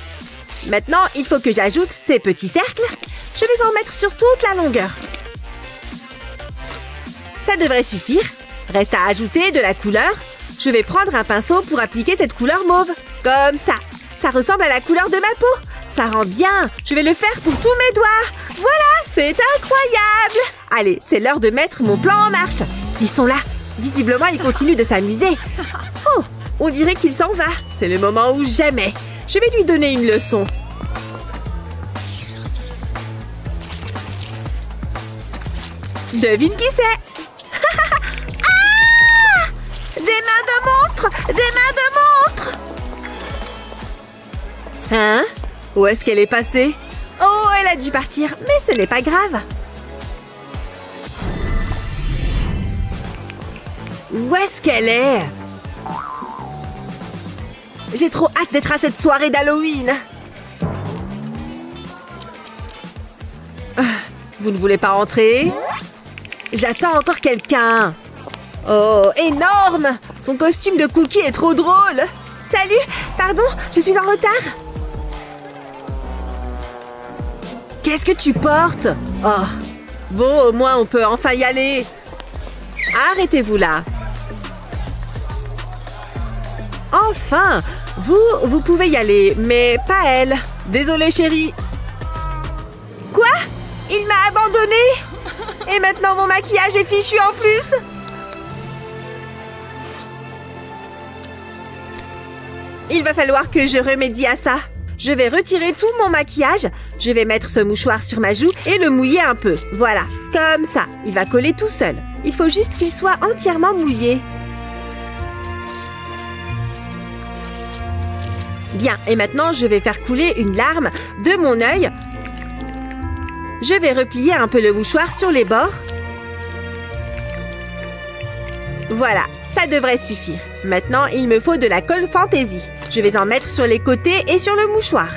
Maintenant, il faut que j'ajoute ces petits cercles. Je vais en mettre sur toute la longueur. Ça devrait suffire. Reste à ajouter de la couleur. Je vais prendre un pinceau pour appliquer cette couleur mauve. Comme ça. Ça ressemble à la couleur de ma peau. Ça rend bien. Je vais le faire pour tous mes doigts. Voilà, c'est incroyable. Allez, c'est l'heure de mettre mon plan en marche. Ils sont là. Visiblement, ils continuent de s'amuser. Oh, On dirait qu'il s'en va. C'est le moment où jamais. Je vais lui donner une leçon. Devine qui c'est? Ah! Des mains de monstre! Des mains de monstre! Hein? Où est-ce qu'elle est passée? Oh, elle a dû partir, mais ce n'est pas grave. Où est-ce qu'elle est? J'ai trop hâte d'être à cette soirée d'Halloween. Vous ne voulez pas entrer? J'attends encore quelqu'un. Oh, énorme! Son costume de Cookie est trop drôle. Salut! Pardon, je suis en retard. Qu'est-ce que tu portes? Oh, bon, au moins on peut enfin y aller. Arrêtez-vous là. Enfin! Vous pouvez y aller, mais pas elle. Désolée, chérie. Quoi? Il m'a abandonnée? Et maintenant mon maquillage est fichu en plus? Il va falloir que je remédie à ça. Je vais retirer tout mon maquillage. Je vais mettre ce mouchoir sur ma joue et le mouiller un peu. Voilà, comme ça. Il va coller tout seul. Il faut juste qu'il soit entièrement mouillé. Bien, et maintenant, je vais faire couler une larme de mon œil. Je vais replier un peu le mouchoir sur les bords. Voilà, ça devrait suffire. Maintenant, il me faut de la colle fantaisie. Je vais en mettre sur les côtés et sur le mouchoir.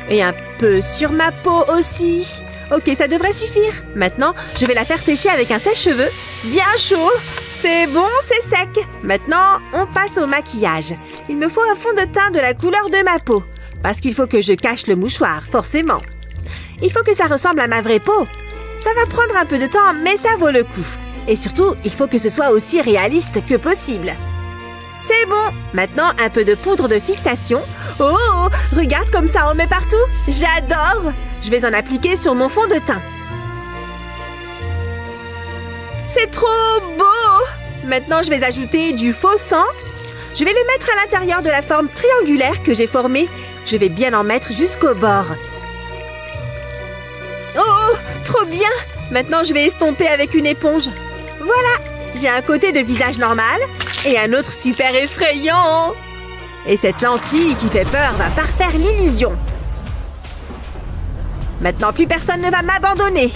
Et un peu sur ma peau aussi. Ok, ça devrait suffire. Maintenant, je vais la faire sécher avec un sèche-cheveux bien chaud. C'est bon, c'est sec. Maintenant, on passe au maquillage. Il me faut un fond de teint de la couleur de ma peau. Parce qu'il faut que je cache le mouchoir, forcément. Il faut que ça ressemble à ma vraie peau. Ça va prendre un peu de temps, mais ça vaut le coup. Et surtout, il faut que ce soit aussi réaliste que possible. C'est bon. Maintenant, un peu de poudre de fixation. Oh, regarde comme ça on met partout. J'adore. Je vais en appliquer sur mon fond de teint. C'est trop beau. Maintenant, je vais ajouter du faux sang. Je vais le mettre à l'intérieur de la forme triangulaire que j'ai formée. Je vais bien en mettre jusqu'au bord. Oh, trop bien. Maintenant, je vais estomper avec une éponge. Voilà, j'ai un côté de visage normal et un autre super effrayant. Et cette lentille qui fait peur va parfaire l'illusion. Maintenant, plus personne ne va m'abandonner.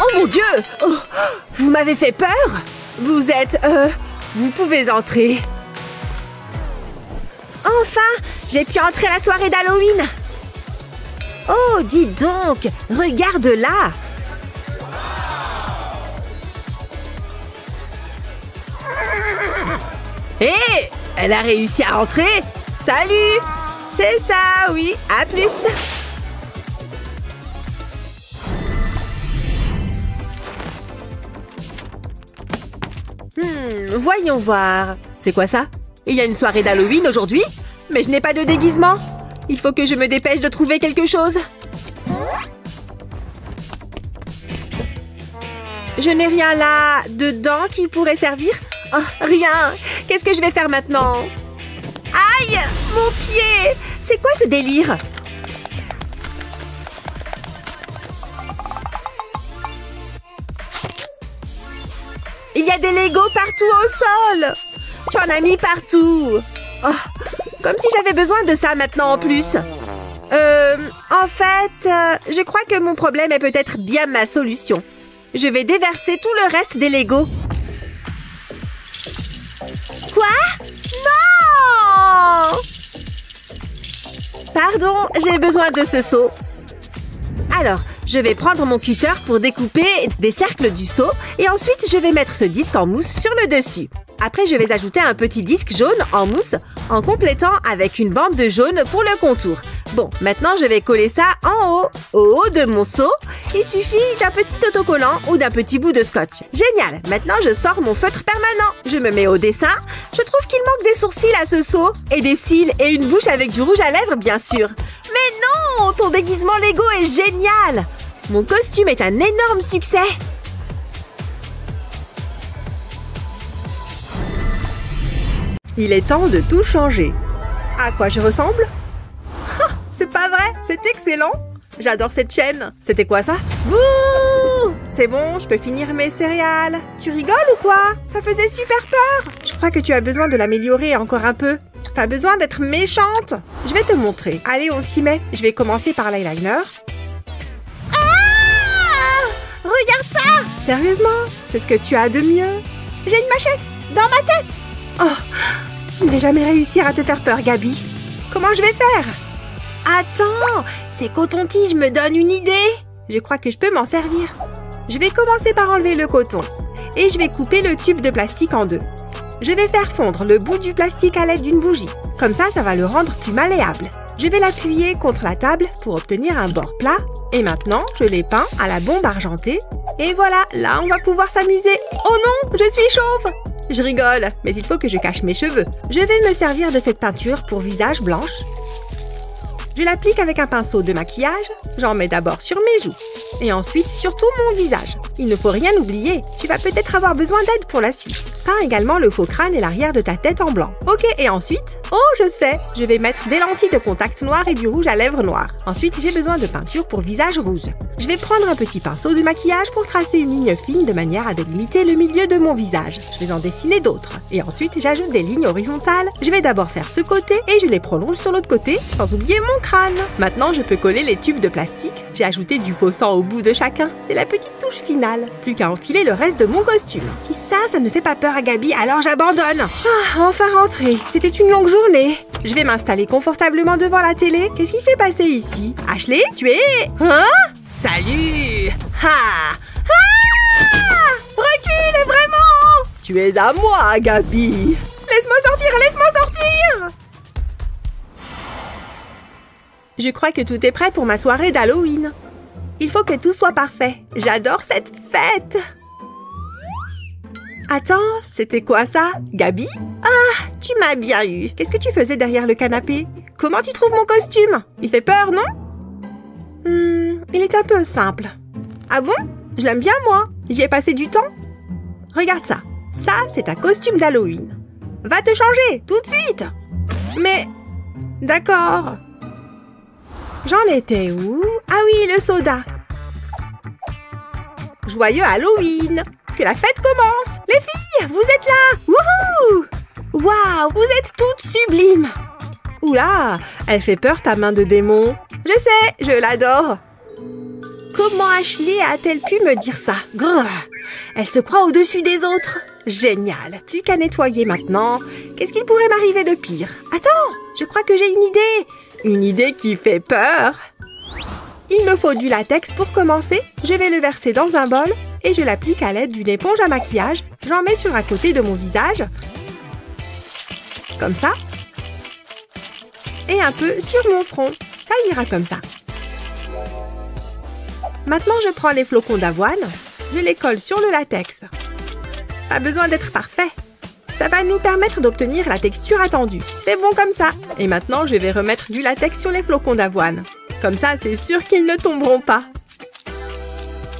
Oh mon Dieu! Oh, vous m'avez fait peur? Vous êtes... vous pouvez entrer. Enfin, j'ai pu entrer à la soirée d'Halloween. Oh, dis donc, regarde là. Hé, elle a réussi à entrer. Salut. C'est ça, oui, à plus. Voyons voir. C'est quoi ça? Il y a une soirée d'Halloween aujourd'hui? Mais je n'ai pas de déguisement. Il faut que je me dépêche de trouver quelque chose. Je n'ai rien là dedans qui pourrait servir. Oh, rien. Qu'est-ce que je vais faire maintenant? Aïe! Mon pied! C'est quoi ce délire? Il y a des Legos partout au sol. Tu en as mis partout. Oh, comme si j'avais besoin de ça maintenant en plus. En fait, je crois que mon problème est peut-être bien ma solution. Je vais déverser tout le reste des Legos. Quoi? Non! Pardon, j'ai besoin de ce seau. Alors, je vais prendre mon cutter pour découper des cercles du seau et ensuite je vais mettre ce disque en mousse sur le dessus. Après, je vais ajouter un petit disque jaune en mousse en complétant avec une bande de jaune pour le contour. Bon, maintenant je vais coller ça en haut, au haut de mon seau. Il suffit d'un petit autocollant ou d'un petit bout de scotch. Génial! Maintenant, je sors mon feutre permanent. Je me mets au dessin. Je trouve qu'il manque des sourcils à ce seau. Et des cils et une bouche avec du rouge à lèvres, bien sûr. Mais non! Ton déguisement Lego est génial! Mon costume est un énorme succès! Il est temps de tout changer. À quoi je ressemble? C'est pas vrai, c'est excellent! J'adore cette chaîne. C'était quoi ça? Bouh! C'est bon, je peux finir mes céréales. Tu rigoles ou quoi? Ça faisait super peur. Je crois que tu as besoin de l'améliorer encore un peu. T'as besoin d'être méchante. Je vais te montrer. Allez, on s'y met. Je vais commencer par l'eyeliner. Ah! Regarde ça! Sérieusement? C'est ce que tu as de mieux? J'ai une machette dans ma tête! Oh! Je ne vais jamais réussir à te faire peur, Gabi. Comment je vais faire? Attends! Ces cotons-tiges me donnent une idée! Je crois que je peux m'en servir. Je vais commencer par enlever le coton. Et je vais couper le tube de plastique en deux. Je vais faire fondre le bout du plastique à l'aide d'une bougie. Comme ça va le rendre plus malléable. Je vais l'appuyer contre la table pour obtenir un bord plat. Et maintenant, je l'ai peint à la bombe argentée. Et voilà, là, on va pouvoir s'amuser. Oh non, je suis chauve! Je rigole, mais il faut que je cache mes cheveux. Je vais me servir de cette peinture pour visage blanche. Je l'applique avec un pinceau de maquillage. J'en mets d'abord sur mes joues. Et ensuite sur tout mon visage. Il ne faut rien oublier. Tu vas peut-être avoir besoin d'aide pour la suite. Peins également le faux crâne et l'arrière de ta tête en blanc. Ok, et ensuite? Oh, je sais! Je vais mettre des lentilles de contact noires et du rouge à lèvres noir. Ensuite, j'ai besoin de peinture pour visage rouge. Je vais prendre un petit pinceau de maquillage pour tracer une ligne fine de manière à délimiter le milieu de mon visage. Je vais en dessiner d'autres. Et ensuite, j'ajoute des lignes horizontales. Je vais d'abord faire ce côté et je les prolonge sur l'autre côté, sans oublier mon crâne. Maintenant, je peux coller les tubes de plastique. J'ai ajouté du faux sang au bout de chacun. C'est la petite touche finale. Plus qu'à enfiler le reste de mon costume. Qui ça ne fait pas peur à Gabi, alors j'abandonne. Ah, enfin rentré. C'était une longue journée. Je vais m'installer confortablement devant la télé. Qu'est-ce qui s'est passé ici? Ashley, tu es... Hein? Salut! Ha! Ah! Recule, vraiment! Tu es à moi, Gabi! Laisse-moi sortir, laisse-moi sortir! Je crois que tout est prêt pour ma soirée d'Halloween. Il faut que tout soit parfait. J'adore cette fête! Attends, c'était quoi ça? Gabi? Ah, tu m'as bien eu. Qu'est-ce que tu faisais derrière le canapé? Comment tu trouves mon costume? Il fait peur, non? Il est un peu simple. Ah bon? Je l'aime bien, moi. J'y ai passé du temps. Regarde ça. Ça, c'est un costume d'Halloween. Va te changer, tout de suite. Mais... D'accord. J'en étais où? Ah oui, le soda. Joyeux Halloween! Que la fête commence! Les filles, vous êtes là! Wouhou! Waouh, vous êtes toutes sublimes! Oula, elle fait peur ta main de démon. Je sais, je l'adore. Comment Ashley a-t-elle pu me dire ça? Grrr. Elle se croit au-dessus des autres. Génial, plus qu'à nettoyer maintenant. Qu'est-ce qu'il pourrait m'arriver de pire? Attends, je crois que j'ai une idée. Une idée qui fait peur. Il me faut du latex pour commencer. Je vais le verser dans un bol et je l'applique à l'aide d'une éponge à maquillage. J'en mets sur un côté de mon visage. Comme ça. Et un peu sur mon front. Ça ira comme ça. Maintenant, je prends les flocons d'avoine. Je les colle sur le latex. Pas besoin d'être parfait. Ça va nous permettre d'obtenir la texture attendue. C'est bon comme ça. Et maintenant, je vais remettre du latex sur les flocons d'avoine. Comme ça, c'est sûr qu'ils ne tomberont pas.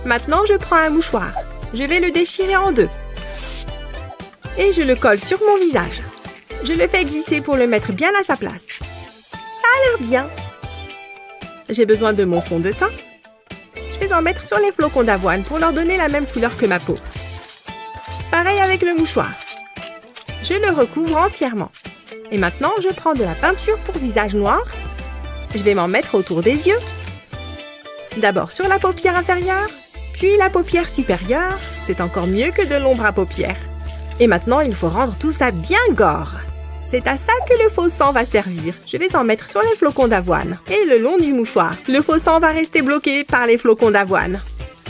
Maintenant, je prends un mouchoir. Je vais le déchirer en deux. Et je le colle sur mon visage. Je le fais glisser pour le mettre bien à sa place. Ça a l'air bien. J'ai besoin de mon fond de teint. Je vais en mettre sur les flocons d'avoine pour leur donner la même couleur que ma peau. Pareil avec le mouchoir. Je le recouvre entièrement. Et maintenant, je prends de la peinture pour visage noir. Je vais m'en mettre autour des yeux. D'abord sur la paupière inférieure, puis la paupière supérieure. C'est encore mieux que de l'ombre à paupières. Et maintenant, il faut rendre tout ça bien gore. C'est à ça que le faux sang va servir. Je vais en mettre sur les flocons d'avoine et le long du mouchoir. Le faux sang va rester bloqué par les flocons d'avoine.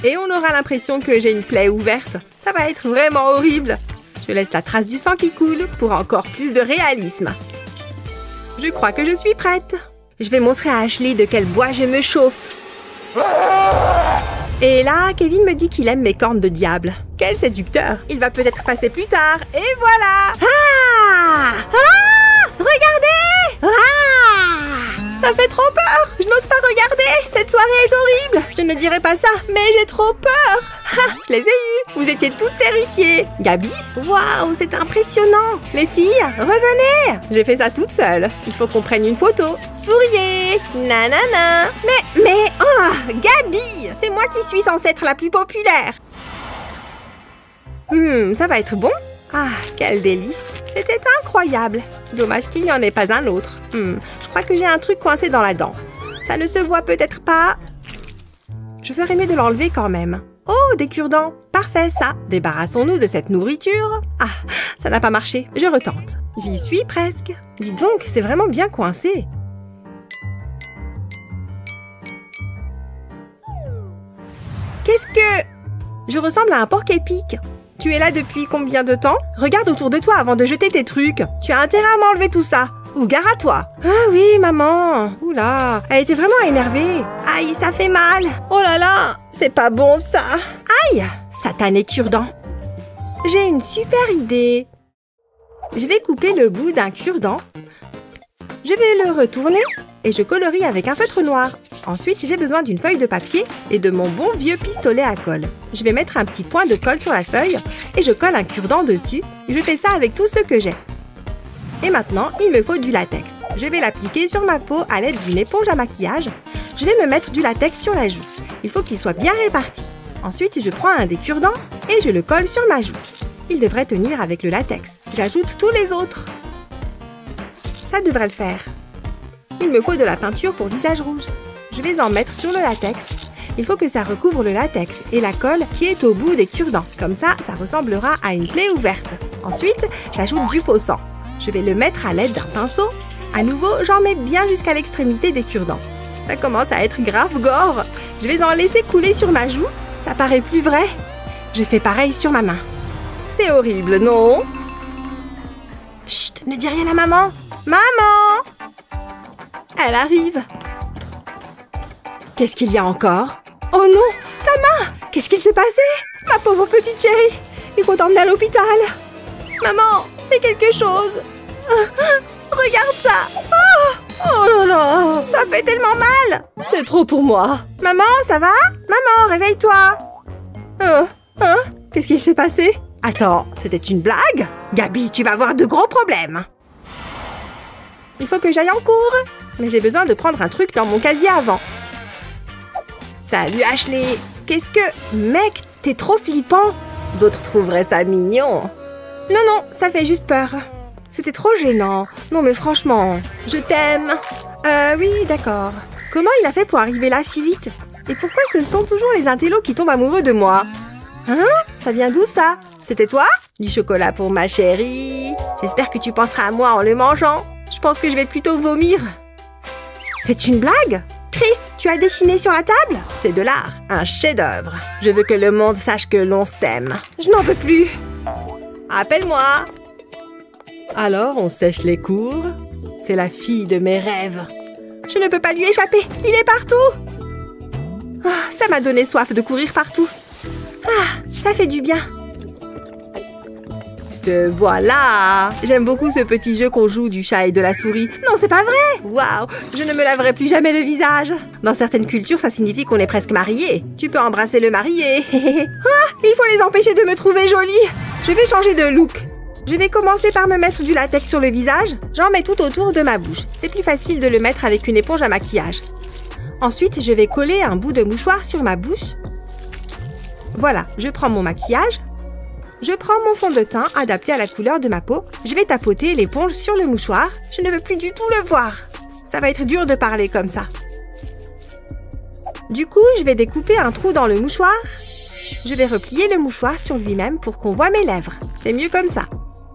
Et on aura l'impression que j'ai une plaie ouverte. Ça va être vraiment horrible. Je laisse la trace du sang qui coule pour encore plus de réalisme. Je crois que je suis prête. Je vais montrer à Ashley de quel bois je me chauffe. Et là, Kevin me dit qu'il aime mes cornes de diable. Quel séducteur! Il va peut-être passer plus tard. Et voilà! Ah! Ah! Regardez! Ah! Ça fait trop peur! Je n'ose pas regarder! Cette soirée est terrible. Je ne dirais pas ça, mais j'ai trop peur. Ha, je les ai eus. Vous étiez toutes terrifiées. Gabi? Waouh, c'est impressionnant. Les filles, revenez. J'ai fait ça toute seule. Il faut qu'on prenne une photo. Souriez. Nanana. Oh, Gabi, c'est moi qui suis censée être la plus populaire. Ça va être bon. Ah, quel délice. C'était incroyable. Dommage qu'il n'y en ait pas un autre. Je crois que j'ai un truc coincé dans la dent. Ça ne se voit peut-être pas. Je ferais mieux de l'enlever quand même. Oh, des cure-dents. Parfait, ça. Débarrassons-nous de cette nourriture. Ah, ça n'a pas marché. Je retente. J'y suis presque. Dis donc, c'est vraiment bien coincé. Qu'est-ce que... Je ressemble à un porc épic. Tu es là depuis combien de temps? Regarde autour de toi avant de jeter tes trucs. Tu as intérêt à m'enlever tout ça. Ou gare à toi. Ah oui, maman. Oula, elle était vraiment énervée. Aïe, ça fait mal. Oh là là, c'est pas bon ça. Aïe, satané cure-dent. J'ai une super idée. Je vais couper le bout d'un cure-dent. Je vais le retourner et je colorie avec un feutre noir. Ensuite, j'ai besoin d'une feuille de papier et de mon bon vieux pistolet à colle. Je vais mettre un petit point de colle sur la feuille et je colle un cure-dent dessus. Je fais ça avec tout ce que j'ai. Et maintenant, il me faut du latex. Je vais l'appliquer sur ma peau à l'aide d'une éponge à maquillage. Je vais me mettre du latex sur la joue. Il faut qu'il soit bien réparti. Ensuite, je prends un des cure-dents et je le colle sur ma joue. Il devrait tenir avec le latex. J'ajoute tous les autres. Ça devrait le faire. Il me faut de la peinture pour visage rouge. Je vais en mettre sur le latex. Il faut que ça recouvre le latex et la colle qui est au bout des cure-dents. Comme ça, ça ressemblera à une plaie ouverte. Ensuite, j'ajoute du faux sang. Je vais le mettre à l'aide d'un pinceau. À nouveau, j'en mets bien jusqu'à l'extrémité des cure-dents. Ça commence à être grave gore. Je vais en laisser couler sur ma joue. Ça paraît plus vrai. Je fais pareil sur ma main. C'est horrible, non? Chut, ne dis rien à maman. Maman! Elle arrive. Qu'est-ce qu'il y a encore? Oh non, ta main! Qu'est-ce qu'il s'est passé? Ma pauvre petite chérie. Il faut t'emmener à l'hôpital. Maman, fais quelque chose. Regarde ça. Oh là là, ça fait tellement mal. C'est trop pour moi. Maman, ça va? Maman, réveille-toi. Qu'est-ce qu'il s'est passé? Attends, c'était une blague? Gabi, tu vas avoir de gros problèmes. Il faut que j'aille en cours. Mais j'ai besoin de prendre un truc dans mon casier avant. Salut Ashley. Qu'est-ce que... Mec, t'es trop flippant. D'autres trouveraient ça mignon. Non, ça fait juste peur. C'était trop gênant. Non mais franchement, je t'aime. Oui, d'accord. Comment il a fait pour arriver là si vite? Et pourquoi ce sont toujours les intellos qui tombent amoureux de moi? Hein? Ça vient d'où ça? C'était toi? Du chocolat pour ma chérie. J'espère que tu penseras à moi en le mangeant. Je pense que je vais plutôt vomir. C'est une blague? Chris, tu as dessiné sur la table? C'est de l'art, un chef-d'œuvre. Je veux que le monde sache que l'on s'aime. Je n'en peux plus. Appelle-moi. Alors, on sèche les cours. C'est la fille de mes rêves. Je ne peux pas lui échapper. Il est partout. Oh, ça m'a donné soif de courir partout. Ah, ça fait du bien. Te voilà. J'aime beaucoup ce petit jeu qu'on joue du chat et de la souris. Non, c'est pas vrai. Waouh, je ne me laverai plus jamais le visage. Dans certaines cultures, ça signifie qu'on est presque mariés. Tu peux embrasser le marié. Ah, il faut les empêcher de me trouver jolie. Je vais changer de look. Je vais commencer par me mettre du latex sur le visage. J'en mets tout autour de ma bouche. C'est plus facile de le mettre avec une éponge à maquillage. Ensuite, je vais coller un bout de mouchoir sur ma bouche. Voilà, je prends mon maquillage. Je prends mon fond de teint adapté à la couleur de ma peau. Je vais tapoter l'éponge sur le mouchoir. Je ne veux plus du tout le voir. Ça va être dur de parler comme ça. Du coup, je vais découper un trou dans le mouchoir. Je vais replier le mouchoir sur lui-même pour qu'on voit mes lèvres. C'est mieux comme ça.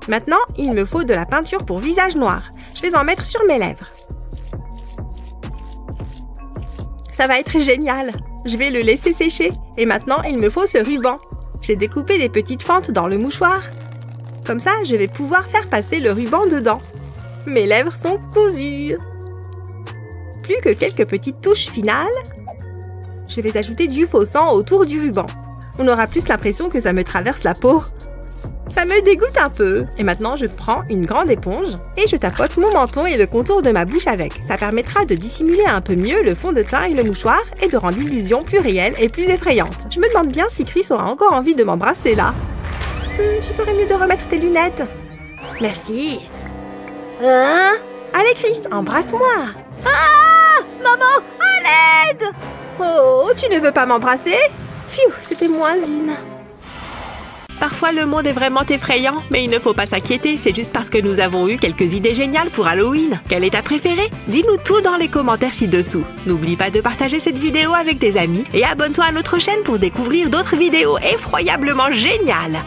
Maintenant, il me faut de la peinture pour visage noir. Je vais en mettre sur mes lèvres. Ça va être génial. Je vais le laisser sécher. Et maintenant, il me faut ce ruban. J'ai découpé des petites fentes dans le mouchoir. Comme ça, je vais pouvoir faire passer le ruban dedans. Mes lèvres sont cousues. Plus que quelques petites touches finales. Je vais ajouter du faux sang autour du ruban. On aura plus l'impression que ça me traverse la peau. Ça me dégoûte un peu. Et maintenant, je prends une grande éponge et je tapote mon menton et le contour de ma bouche avec. Ça permettra de dissimuler un peu mieux le fond de teint et le mouchoir et de rendre l'illusion plus réelle et plus effrayante. Je me demande bien si Chris aura encore envie de m'embrasser là. Tu ferais mieux de remettre tes lunettes. Merci. Hein? Allez Chris, embrasse-moi. Ah! Maman, à l'aide! Oh, tu ne veux pas m'embrasser? Pfiou, c'était moins une. Parfois, le monde est vraiment effrayant, mais il ne faut pas s'inquiéter, c'est juste parce que nous avons eu quelques idées géniales pour Halloween. Quelle est ta préférée? Dis-nous tout dans les commentaires ci-dessous. N'oublie pas de partager cette vidéo avec tes amis et abonne-toi à notre chaîne pour découvrir d'autres vidéos effroyablement géniales.